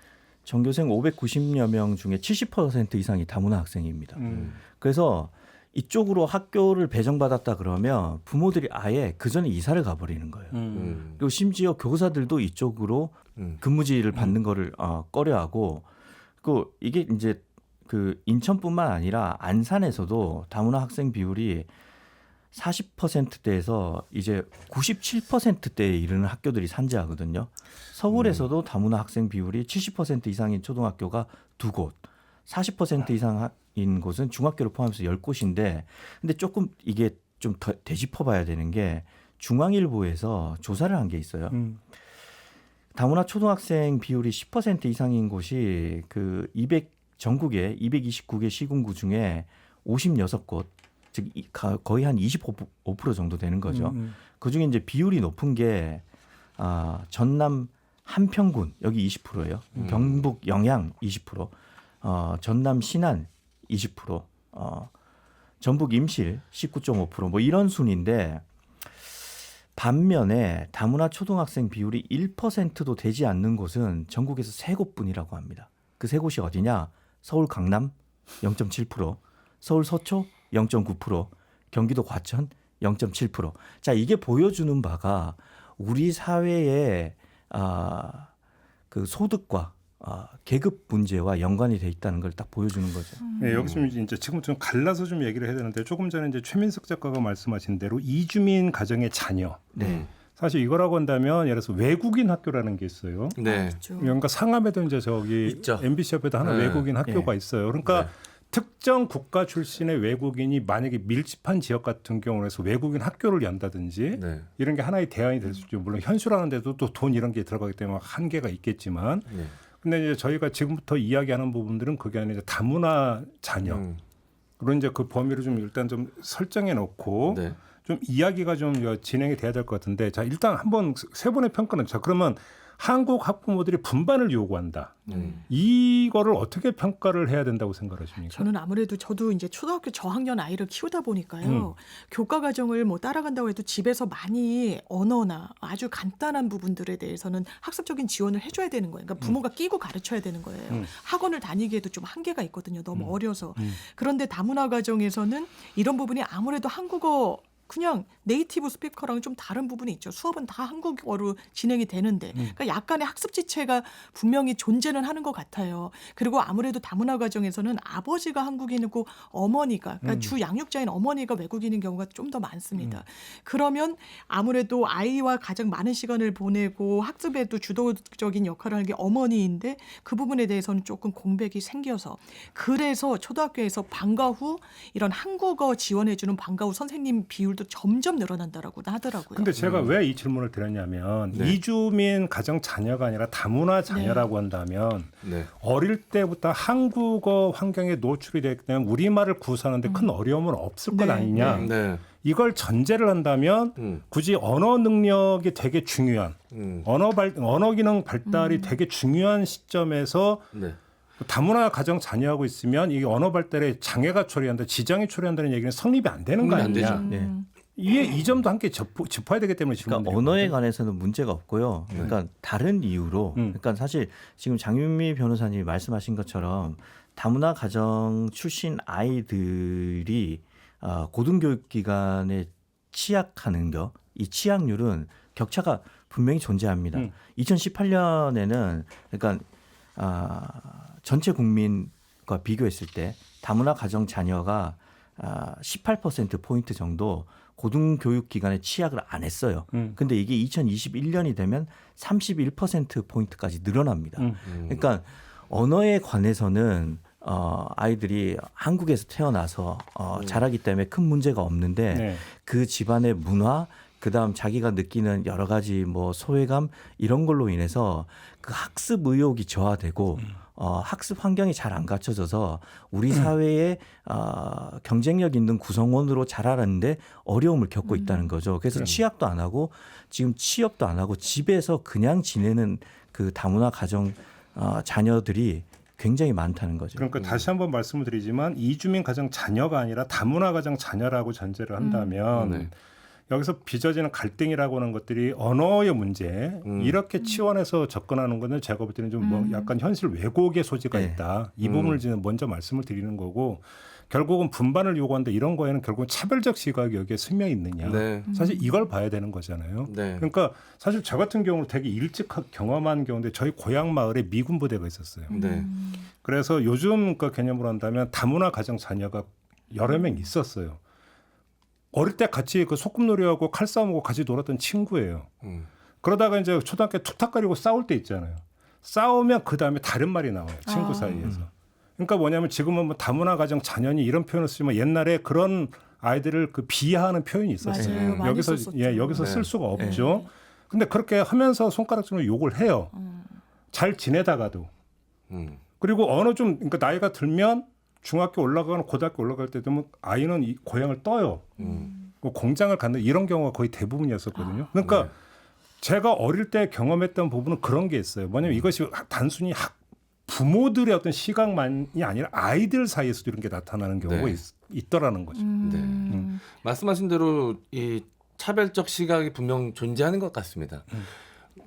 [SPEAKER 8] 전교생 590여 명 중에 70% 이상이 다문화 학생입니다. 그래서 이쪽으로 학교를 배정받았다 그러면 부모들이 아예 그 전에 이사를 가버리는 거예요. 그리고 심지어 교사들도 이쪽으로 근무지를 받는 거를 꺼려하고 그 이게 이제 그 인천뿐만 아니라 안산에서도 다문화 학생 비율이 40%대에서 이제 97%대에 이르는 학교들이 산재하거든요. 서울에서도 다문화 학생 비율이 70% 이상인 초등학교가 2곳, 40% 이상인 곳은 중학교를 포함해서 10곳인데 근데 조금 이게 좀 더 되짚어봐야 되는 게 중앙일보에서 조사를 한 게 있어요. 다문화 초등학생 비율이 10% 이상인 곳이 그 전국에 229개 시군구 중에 56곳, 즉 거의 한 25% 정도 되는 거죠. 그중에 이제 비율이 높은 게 전남 한평군 여기 20%예요. 경북 영양 20%, 전남 신안 20%, 전북 임실 19.5% 뭐 이런 순인데 반면에 다문화 초등학생 비율이 1%도 되지 않는 곳은 전국에서 3곳뿐이라고 합니다. 그 3곳이 어디냐? 서울 강남 0.7%, 서울 서초 0.9%, 경기도 과천 0.7%. 자, 이게 보여주는 바가 우리 사회의 그 소득과 계급 문제와 연관이 돼 있다는 걸 딱 보여주는 거죠.
[SPEAKER 2] 네, 여기 지금 좀 갈라서 좀 얘기를 해야 되는데 조금 전에 이제 최민석 작가가 말씀하신 대로 이주민 가정의 자녀.
[SPEAKER 8] 네.
[SPEAKER 2] 사실 이거라고 한다면 예를 들어서 외국인 학교라는 게 있어요.
[SPEAKER 5] 네.
[SPEAKER 4] 그렇죠.
[SPEAKER 2] 그러니까 상암에도 이제 저기
[SPEAKER 5] 있죠.
[SPEAKER 2] MBC 옆에도 하나
[SPEAKER 5] 네.
[SPEAKER 2] 외국인 학교가 있어요. 그러니까
[SPEAKER 5] 네.
[SPEAKER 2] 특정 국가 출신의 외국인이 만약에 밀집한 지역 같은 경우에서 외국인 학교를 연다든지
[SPEAKER 5] 네.
[SPEAKER 2] 이런 게 하나의 대안이 될 수 있죠. 물론 현수라는데도 또 돈 이런 게 들어가기 때문에 한계가 있겠지만,
[SPEAKER 5] 네.
[SPEAKER 2] 근데 이제 저희가 지금부터 이야기하는 부분들은 그게 아니라 이제 다문화 자녀. 그런 이제 그 범위를 좀 일단 좀 설정해 놓고
[SPEAKER 5] 네.
[SPEAKER 2] 좀 이야기가 좀 진행이 돼야 될 것 같은데, 자 일단 한번 세 분의 평가는 자 그러면 한국 학부모들이 분반을 요구한다. 이거를 어떻게 평가를 해야 된다고 생각하십니까?
[SPEAKER 4] 저는 아무래도 저도 이제 초등학교 저학년 아이를 키우다 보니까요. 교과 과정을 뭐 따라간다고 해도 집에서 많이 언어나 아주 간단한 부분들에 대해서는 학습적인 지원을 해줘야 되는 거예요. 그러니까 부모가 끼고 가르쳐야 되는 거예요. 학원을 다니기에도 좀 한계가 있거든요. 너무 어려서. 그런데 다문화 가정에서는 이런 부분이 아무래도 한국어 그냥 네이티브 스피커랑 좀 다른 부분이 있죠. 수업은 다 한국어로 진행이 되는데 그러니까 약간의 학습 지체가 분명히 존재는 하는 것 같아요. 그리고 아무래도 다문화 가정에서는 아버지가 한국인이고 어머니가 그러니까 주 양육자인 어머니가 외국인인 경우가 좀 더 많습니다. 그러면 아무래도 아이와 가장 많은 시간을 보내고 학습에도 주도적인 역할을 하는 게 어머니인데 그 부분에 대해서는 조금 공백이 생겨서 그래서 초등학교에서 방과 후 이런 한국어 지원해주는 방과 후 선생님 비율도 점점 늘어난다라고 하더라고요.
[SPEAKER 2] 근데 제가 왜 이 질문을 드렸냐면
[SPEAKER 5] 네.
[SPEAKER 2] 이주민 가정 자녀가 아니라 다문화 자녀라고 한다면
[SPEAKER 5] 네.
[SPEAKER 2] 어릴 때부터 한국어 환경에 노출이 됐기 때문에 우리말을 구사하는데 큰 어려움은 없을 것
[SPEAKER 4] 네.
[SPEAKER 2] 아니냐.
[SPEAKER 5] 네.
[SPEAKER 2] 이걸 전제를 한다면 굳이 언어 능력이 되게 중요한 언어 기능 발달이 되게 중요한 시점에서
[SPEAKER 5] 네.
[SPEAKER 2] 다문화 가정 자녀하고 있으면 이게 언어 발달에 장애가 초래한다, 지장이 초래한다는 얘기는 성립이 안 되는 거
[SPEAKER 5] 성립이 안
[SPEAKER 2] 아니냐.
[SPEAKER 5] 되죠.
[SPEAKER 8] 네.
[SPEAKER 2] 이 점도 함께 짚어야 되기 때문에 질문.
[SPEAKER 8] 그러니까 언어에 관해서는 문제가 없고요. 그러니까 다른 이유로, 그러니까 사실 지금 장윤미 변호사님이 말씀하신 것처럼 다문화 가정 출신 아이들이 고등교육기관에 취약하는 거, 이 취약률은 격차가 분명히 존재합니다. 2018년에는 그러니까 전체 국민과 비교했을 때 다문화 가정 자녀가 18%포인트 정도 고등교육기관에 취약을 안 했어요. 근데 이게 2021년이 되면 31%포인트까지 늘어납니다. 그러니까 언어에 관해서는 아이들이 한국에서 태어나서 자라기 때문에 큰 문제가 없는데
[SPEAKER 2] 네.
[SPEAKER 8] 그 집안의 문화 그다음 자기가 느끼는 여러 가지 뭐 소외감 이런 걸로 인해서 그 학습 의욕이 저하되고 학습 환경이 잘 안 갖춰져서 우리 사회에 경쟁력 있는 구성원으로 자라는데 어려움을 겪고 있다는 거죠. 그래서 취업도 안 하고 지금 취업도 안 하고 집에서 그냥 지내는 그 다문화 가정 자녀들이 굉장히 많다는 거죠.
[SPEAKER 2] 그러니까 다시 한번 말씀을 드리지만 이주민 가정 자녀가 아니라 다문화 가정 자녀라고 전제를 한다면 여기서 빚어지는 갈등이라고 하는 것들이 언어의 문제 이렇게 치환해서 접근하는 것은 제가 볼 때는 좀 뭐 약간 현실 왜곡의 소지가 있다. 이 부분을 지금 먼저 말씀을 드리는 거고 결국은 분반을 요구한다 이런 거에는 결국은 차별적 시각이 여기에 스며 있느냐.
[SPEAKER 5] 네.
[SPEAKER 2] 사실 이걸 봐야 되는 거잖아요.
[SPEAKER 5] 네.
[SPEAKER 2] 그러니까 사실 저 같은 경우는 되게 일찍 경험한 경우인데 저희 고향 마을에 미군 부대가 있었어요.
[SPEAKER 5] 네.
[SPEAKER 2] 그래서 요즘 그 개념으로 한다면 다문화 가정 자녀가 여러 명 있었어요. 어릴 때 같이 그 소꿉놀이하고 칼싸움하고 같이 놀았던 친구예요. 그러다가 이제 초등학교 툭탁거리고 싸울 때 있잖아요. 싸우면 그 다음에 다른 말이 나와요. 친구 사이에서. 그러니까 뭐냐면 지금은 뭐 다문화 가정 자녀니 이런 표현을 쓰지만 옛날에 그런 아이들을 그 비하하는 표현이 있었어요.
[SPEAKER 4] 맞아요. 많이
[SPEAKER 2] 여기서
[SPEAKER 4] 썼었죠.
[SPEAKER 2] 여기서
[SPEAKER 5] 네.
[SPEAKER 2] 쓸 수가 없죠. 근데 그렇게 하면서 손가락질로 욕을 해요. 잘 지내다가도. 그리고 어느 좀 그러니까 나이가 들면 중학교 올라가거나 고등학교 올라갈 때 되면 아이는 이 고향을 떠요. 그 공장을 갖는 이런 경우가 거의 대부분이었었거든요. 그러니까 제가 어릴 때 경험했던 부분은 그런 게 있어요. 뭐냐면 이것이 단순히 부모들의 어떤 시각만이 아니라 아이들 사이에서도 이런 게 나타나는 경우가
[SPEAKER 5] 네.
[SPEAKER 2] 있더라는 거죠.
[SPEAKER 5] 네. 말씀하신 대로 이 차별적 시각이 분명 존재하는 것 같습니다.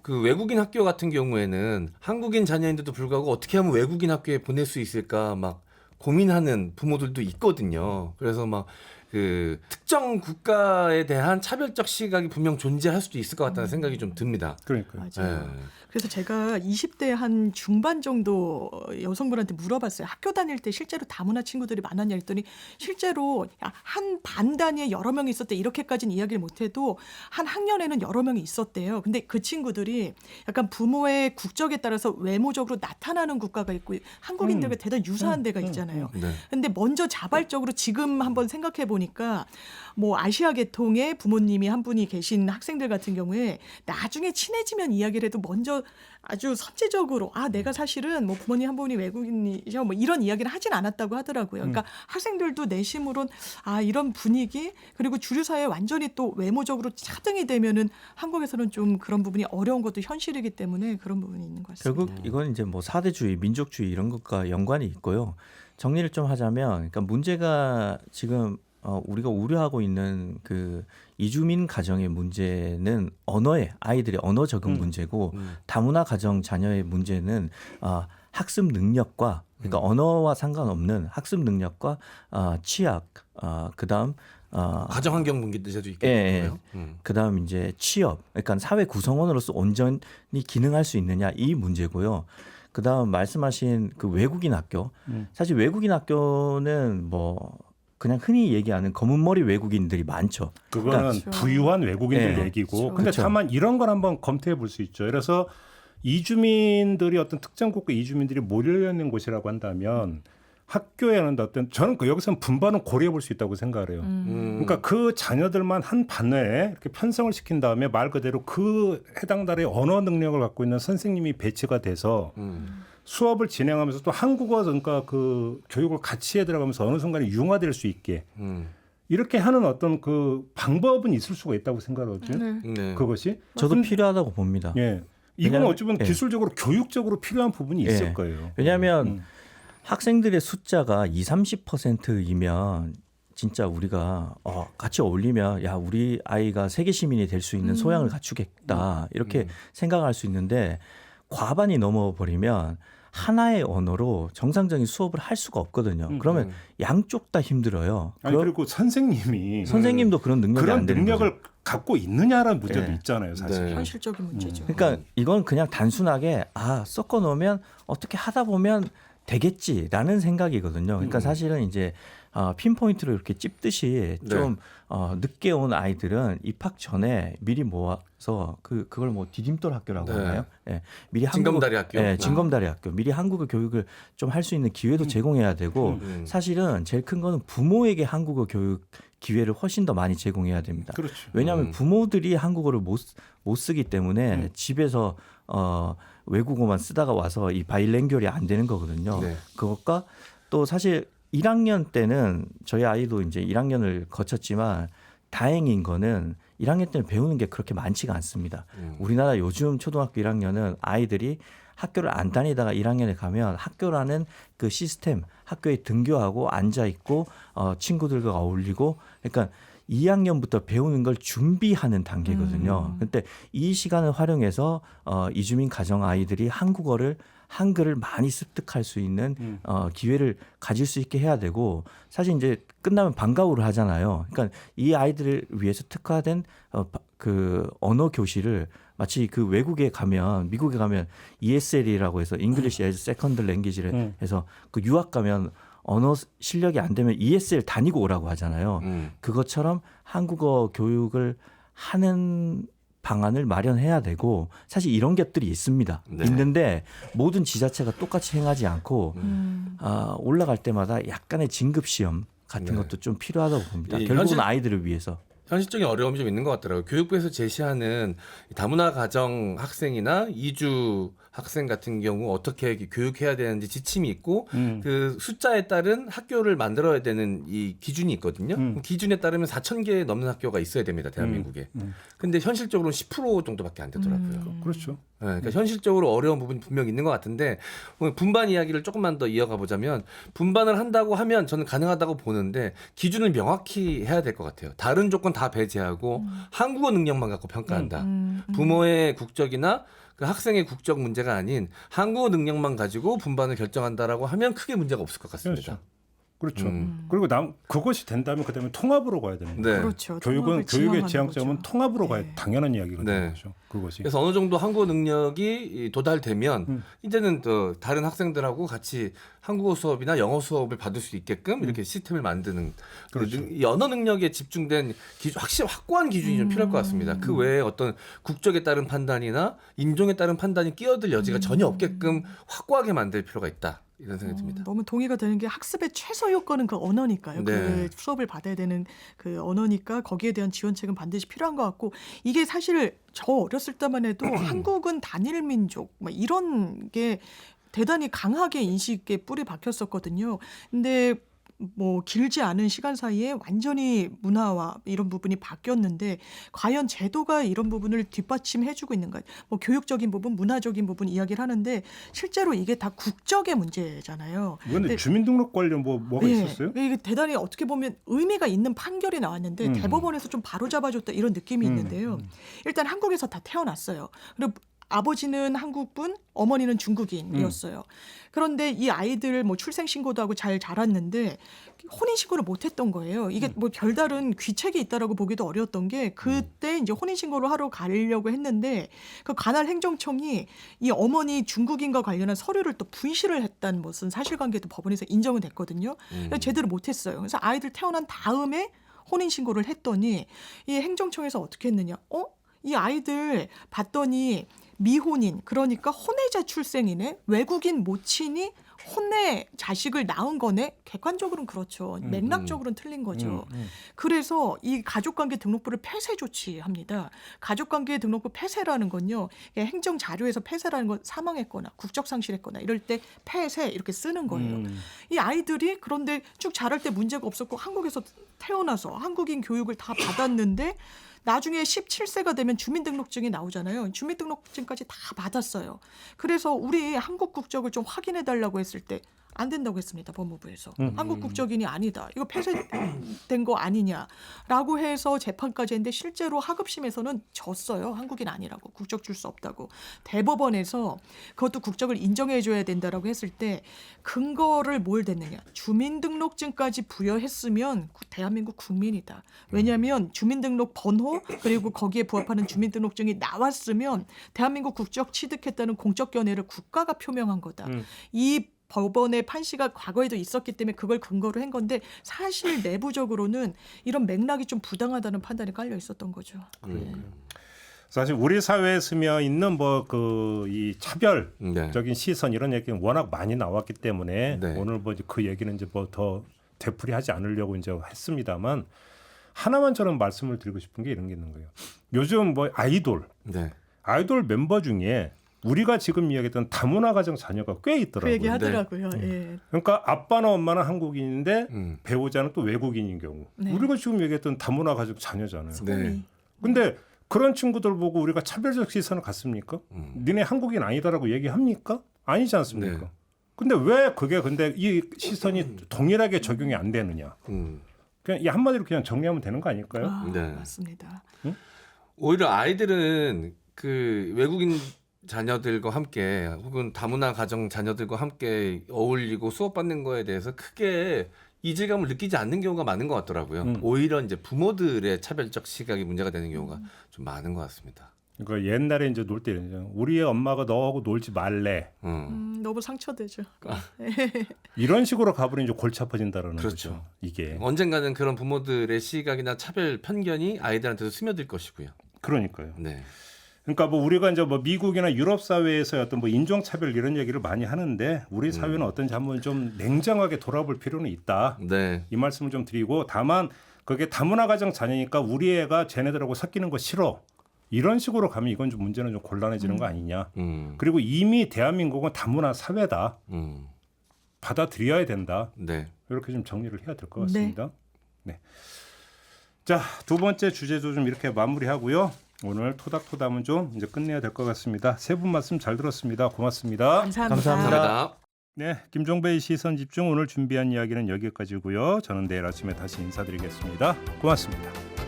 [SPEAKER 5] 그 외국인 학교 같은 경우에는 한국인 자녀인데도 불구하고 어떻게 하면 외국인 학교에 보낼 수 있을까 막 고민하는 부모들도 있거든요. 그래서 막 그 특정 국가에 대한 차별적 시각이 분명 존재할 수도 있을 것 같다는 생각이 좀 듭니다.
[SPEAKER 2] 그러니까요.
[SPEAKER 4] 맞아요. 그래서 제가 20대 한 중반 정도 여성분한테 물어봤어요. 학교 다닐 때 실제로 다문화 친구들이 많았냐 했더니 실제로 한 반 단위에 여러 명이 있었대. 이렇게까지는 이야기를 못해도 한 학년에는 여러 명이 있었대요. 근데 그 친구들이 약간 부모의 국적에 따라서 외모적으로 나타나는 국가가 있고 한국인들과 대단히 유사한 데가 있잖아요.
[SPEAKER 5] 네.
[SPEAKER 4] 근데 먼저 자발적으로 지금 한번 생각해 보니까 뭐 아시아 계통의 부모님이 한 분이 계신 학생들 같은 경우에 나중에 친해지면 이야기를 해도 먼저 아주 선제적으로 내가 사실은 뭐 부모님 한 분이 외국인이셔 뭐 이런 이야기를 하진 않았다고 하더라고요. 그러니까 학생들도 내심으로는 이런 분위기 그리고 주류 사회에 완전히 또 외모적으로 차등이 되면은 한국에서는 좀 그런 부분이 어려운 것도 현실이기 때문에 그런 부분이 있는 것 같습니다.
[SPEAKER 8] 결국 이건 이제 뭐 사대주의, 민족주의 이런 것과 연관이 있고요. 정리를 좀 하자면, 그러니까 문제가 지금 우리가 우려하고 있는 그 이주민 가정의 문제는 아이들의 언어 적응 문제고 다문화 가정 자녀의 문제는 학습 능력과 그러니까 언어와 상관없는 학습 능력과 취약, 그다음
[SPEAKER 5] 가정 환경 문제도 있겠고요.
[SPEAKER 8] 그다음 이제 취업, 그러니까 사회 구성원으로서 온전히 기능할 수 있느냐 이 문제고요. 그다음 말씀하신 그 외국인 학교, 사실 외국인 학교는 뭐 그냥 흔히 얘기하는 검은 머리 외국인들이 많죠.
[SPEAKER 2] 그거는
[SPEAKER 4] 그렇죠.
[SPEAKER 2] 부유한 외국인들 얘기고.
[SPEAKER 4] 그렇죠.
[SPEAKER 2] 근데
[SPEAKER 8] 그렇죠.
[SPEAKER 2] 다만 이런 걸 한번 검토해 볼 수 있죠. 그래서 이주민들이 어떤 특정 국가 이주민들이 몰려 있는 곳이라고 한다면 학교에는 저는 여기서는 분반은 고려해 볼 수 있다고 생각을 해요. 그러니까 그 자녀들만 한 반에 이렇게 편성을 시킨 다음에 말 그대로 그 해당 나라의 언어 능력을 갖고 있는 선생님이 배치가 돼서 수업을 진행하면서 또 한국어 그러니까 그 교육을 같이 해 들어가면서 어느 순간에 융화될 수 있게 이렇게 하는 어떤 그 방법은 있을 수가 있다고 생각하거든요.
[SPEAKER 5] 네.
[SPEAKER 2] 그것이
[SPEAKER 8] 저도 필요하다고 봅니다.
[SPEAKER 2] 예. 이건
[SPEAKER 8] 왜냐하면-
[SPEAKER 2] 어찌 보면
[SPEAKER 8] 예.
[SPEAKER 2] 기술적으로 교육적으로 필요한 부분이 있을 거예요.
[SPEAKER 8] 왜냐하면 학생들의 숫자가 20-30%이면 진짜 우리가 같이 어울리면 야 우리 아이가 세계 시민이 될 수 있는 소양을 갖추겠다 이렇게 생각할 수 있는데 과반이 넘어버리면 하나의 언어로 정상적인 수업을 할 수가 없거든요. 그러면 양쪽 다 힘들어요.
[SPEAKER 2] 아니, 그리고 선생님이
[SPEAKER 8] 선생님도 그런 능력이
[SPEAKER 2] 그런
[SPEAKER 8] 안 되는
[SPEAKER 2] 능력을
[SPEAKER 8] 거죠.
[SPEAKER 2] 갖고 있느냐라는 문제도
[SPEAKER 8] 예.
[SPEAKER 2] 있잖아요, 사실.
[SPEAKER 5] 네.
[SPEAKER 4] 현실적인 문제죠.
[SPEAKER 8] 그러니까 이건 그냥 단순하게 섞어 놓으면 어떻게 하다 보면 되겠지라는 생각이거든요. 그러니까 사실은 이제 핀포인트로 이렇게 찝듯이 좀 늦게 온 아이들은 입학 전에 미리 모아서 그걸 뭐 디딤돌 학교라고 하나요? 예. 미리
[SPEAKER 5] 징검다리 학교.
[SPEAKER 8] 예, 징검다리 학교. 미리 한국어 교육을 좀 할 수 있는 기회도 제공해야 되고 사실은 제일 큰 거는 부모에게 한국어 교육 기회를 훨씬 더 많이 제공해야 됩니다.
[SPEAKER 2] 그렇죠.
[SPEAKER 8] 왜냐하면 부모들이 한국어를 못 쓰기 때문에 집에서 외국어만 쓰다가 와서 이 바이랭결이 안 되는 거거든요.
[SPEAKER 5] 네.
[SPEAKER 8] 그것과 또 사실 1학년 때는 저희 아이도 이제 1학년을 거쳤지만 다행인 거는 1학년 때는 배우는 게 그렇게 많지가 않습니다. 우리나라 요즘 초등학교 1학년은 아이들이 학교를 안 다니다가 1학년에 가면 학교라는 그 시스템, 학교에 등교하고 앉아 있고 친구들과 어울리고 그러니까 2학년부터 배우는 걸 준비하는 단계거든요. 근데 이 시간을 활용해서 이주민 가정 아이들이 한글을 많이 습득할 수 있는 기회를 가질 수 있게 해야 되고 사실 이제 끝나면 방과후를 하잖아요. 그러니까 이 아이들을 위해서 특화된 그 언어 교실을 마치 그 외국에 가면 미국에 가면 ESL이라고 해서 English as Second Language를 해서 그 유학 가면 언어 실력이 안 되면 ESL 다니고 오라고 하잖아요. 그것처럼 한국어 교육을 하는 방안을 마련해야 되고 사실 이런 것들이 있습니다.
[SPEAKER 5] 네.
[SPEAKER 8] 있는데 모든 지자체가 똑같이 행하지 않고 올라갈 때마다 약간의 진급 시험 같은
[SPEAKER 5] 네.
[SPEAKER 8] 것도 좀 필요하다고 봅니다.
[SPEAKER 5] 이
[SPEAKER 8] 결국은 아이들을 위해서.
[SPEAKER 5] 현실적인 어려움이 좀 있는 것 같더라고요. 교육부에서 제시하는 다문화 가정 학생이나 이주 학생 같은 경우 어떻게 교육해야 되는지 지침이 있고 그 숫자에 따른 학교를 만들어야 되는 이 기준이 있거든요. 기준에 따르면 4,000개 넘는 학교가 있어야 됩니다. 대한민국에. 근데 현실적으로는 10% 정도밖에 안 되더라고요.
[SPEAKER 2] 그렇죠.
[SPEAKER 5] 네, 그러니까 현실적으로 어려운 부분이 분명 있는 것 같은데 분반 이야기를 조금만 더 이어가 보자면 분반을 한다고 하면 저는 가능하다고 보는데 기준을 명확히 해야 될 것 같아요. 다른 조건 다 배제하고 한국어 능력만 갖고 평가한다. 부모의 국적이나 그 학생의 국적 문제가 아닌 한국어 능력만 가지고 분반을 결정한다라고 하면 크게 문제가 없을 것 같습니다.
[SPEAKER 2] 그렇죠. 그렇죠. 그리고 그것이 된다면 그다음에 통합으로 가야 되는데
[SPEAKER 5] 네.
[SPEAKER 4] 그렇죠.
[SPEAKER 2] 교육의
[SPEAKER 4] 지향하는
[SPEAKER 2] 지향점은
[SPEAKER 4] 거죠.
[SPEAKER 2] 통합으로 가야
[SPEAKER 4] 네.
[SPEAKER 2] 당연한 이야기거든요.
[SPEAKER 5] 네.
[SPEAKER 2] 그렇죠. 그것이.
[SPEAKER 5] 그래서 어느 정도 한국어 능력이 도달되면 이제는 또 다른 학생들하고 같이 한국어 수업이나 영어 수업을 받을 수 있게끔 이렇게 시스템을 만드는
[SPEAKER 2] 그렇죠.
[SPEAKER 5] 이 언어 능력에 집중된 확실히 확고한 기준이 좀 필요할 것 같습니다. 그 외에 어떤 국적에 따른 판단이나 인종에 따른 판단이 끼어들 여지가 전혀 없게끔 확고하게 만들 필요가 있다. 이런 생각이 듭니다.
[SPEAKER 4] 너무 동의가 되는 게 학습의 최소 요건은 그 언어니까요.
[SPEAKER 5] 네.
[SPEAKER 4] 그 수업을 받아야 되는 그 언어니까 거기에 대한 지원책은 반드시 필요한 것 같고 이게 사실 저 어렸을 때만 해도 한국은 단일 민족 막 이런 게 대단히 강하게 인식에 뿌리 박혔었거든요. 근데 뭐 길지 않은 시간 사이에 완전히 문화와 이런 부분이 바뀌었는데 과연 제도가 이런 부분을 뒷받침해주고 있는가? 뭐 교육적인 부분, 문화적인 부분 이야기를 하는데 실제로 이게 다 국적의 문제잖아요.
[SPEAKER 2] 그런데 주민등록 관련 뭐가 있었어요?
[SPEAKER 4] 이게 대단히 어떻게 보면 의미가 있는 판결이 나왔는데 대법원에서 좀 바로잡아줬다 이런 느낌이 있는데요. 일단 한국에서 다 태어났어요. 그리고 아버지는 한국분, 어머니는 중국인이었어요. 그런데 이 아이들 뭐 출생신고도 하고 잘 자랐는데 혼인신고를 못했던 거예요. 이게 뭐 별다른 귀책이 있다라고 보기도 어려웠던 게 그때 이제 혼인신고를 하러 가려고 했는데 그 관할 행정청이 이 어머니 중국인과 관련한 서류를 또 분실을 했다는 무슨 사실관계도 법원에서 인정은 됐거든요. 그래서 제대로 못했어요. 그래서 아이들 태어난 다음에 혼인신고를 했더니 이 행정청에서 어떻게 했느냐? 이 아이들 봤더니 미혼인 그러니까 혼외자 출생이네 외국인 모친이 혼내 자식을 낳은 거네 객관적으로는 그렇죠 맥락적으로는 틀린 거죠 그래서 이 가족관계 등록부를 폐쇄 조치합니다. 가족관계 등록부 폐쇄라는 건요 행정 자료에서 폐쇄라는 건 사망했거나 국적 상실했거나 이럴 때 폐쇄 이렇게 쓰는 거예요. 이 아이들이 그런데 쭉 자랄 때 문제가 없었고 한국에서 태어나서 한국인 교육을 다 받았는데 나중에 17세가 되면 주민등록증이 나오잖아요. 주민등록증까지 다 받았어요. 그래서 우리 한국 국적을 좀 확인해달라고 했을 때 안 된다고 했습니다. 법무부에서. 한국 국적인이 아니다. 이거 폐쇄된 거 아니냐라고 해서 재판까지 했는데 실제로 하급심에서는 졌어요. 한국인 아니라고. 국적 줄 수 없다고. 대법원에서 그것도 국적을 인정해줘야 된다라고 했을 때 근거를 뭘 댔느냐. 주민등록증까지 부여했으면 대한민국 국민이다. 왜냐하면 주민등록 번호 그리고 거기에 부합하는 주민등록증이 나왔으면 대한민국 국적 취득했다는 공적 견해를 국가가 표명한 거다. 이 법원의 판시가 과거에도 있었기 때문에 그걸 근거로 한 건데 사실 내부적으로는 이런 맥락이 좀 부당하다는 판단이 깔려 있었던 거죠.
[SPEAKER 2] 사실 우리 사회에 스며 있는 뭐 그 이 차별적인 시선 이런 얘기는 워낙 많이 나왔기 때문에 오늘 뭐 그 얘기는 이제 뭐 더 되풀이하지 않으려고 이제 했습니다만 하나만 저는 말씀을 드리고 싶은 게 이런 게 있는 거예요. 요즘 뭐 아이돌 멤버 중에 우리가 지금 이야기했던 다문화 가정 자녀가 꽤 있더라고요.
[SPEAKER 4] 그 얘기 하더라고요. 예.
[SPEAKER 2] 그러니까 아빠나 엄마는 한국인인데 배우자는 또 외국인인 경우. 우리가 지금 얘기했던 다문화 가족 자녀잖아요. 근데 그런 친구들 보고 우리가 차별적 시선을 갖습니까? 니네 한국인 아니다라고 얘기합니까? 아니지 않습니까? 근데 왜 그게 근데 이 시선이 동일하게 적용이 안 되느냐? 그냥 이 한마디로 그냥 정리하면 되는 거 아닐까요?
[SPEAKER 4] 맞습니다.
[SPEAKER 5] 오히려 아이들은 그 외국인 자녀들과 함께 혹은 다문화 가정 자녀들과 함께 어울리고 수업받는 거에 대해서 크게 이질감을 느끼지 않는 경우가 많은 것 같더라고요. 오히려 이제 부모들의 차별적 시각이 문제가 되는 경우가 좀 많은 것 같습니다.
[SPEAKER 2] 그러니까 옛날에 이제 놀 때 우리의 엄마가 너하고 놀지 말래.
[SPEAKER 4] 너무 상처되죠.
[SPEAKER 2] 이런 식으로 가버리면 이제 골치 아파진다라는
[SPEAKER 5] 그렇죠.
[SPEAKER 2] 거죠. 이게
[SPEAKER 5] 언젠가는 그런 부모들의 시각이나 차별 편견이 아이들한테도 스며들 것이고요.
[SPEAKER 2] 그러니까요.
[SPEAKER 5] 네.
[SPEAKER 2] 그러니까 뭐 우리가 이제 뭐 미국이나 유럽 사회에서의 어떤 뭐 인종차별 이런 얘기를 많이 하는데 우리 사회는 어떤지 한번 좀 냉정하게 돌아볼 필요는 있다. 이 말씀을 좀 드리고 다만 그게 다문화 가정 자녀니까 우리 애가 쟤네들하고 섞이는 거 싫어. 이런 식으로 가면 이건 좀 문제는 좀 곤란해지는 거 아니냐. 그리고 이미 대한민국은 다문화 사회다. 받아들여야 된다. 이렇게 좀 정리를 해야 될 것 같습니다. 네. 자, 두 번째 주제도 좀 이렇게 마무리하고요. 오늘 토닥토담은 좀 이제 끝내야 될 것 같습니다. 세 분 말씀 잘 들었습니다. 고맙습니다.
[SPEAKER 5] 감사합니다.
[SPEAKER 2] 네, 김종배의 시선집중 오늘 준비한 이야기는 여기까지고요. 저는 내일 아침에 다시 인사드리겠습니다. 고맙습니다.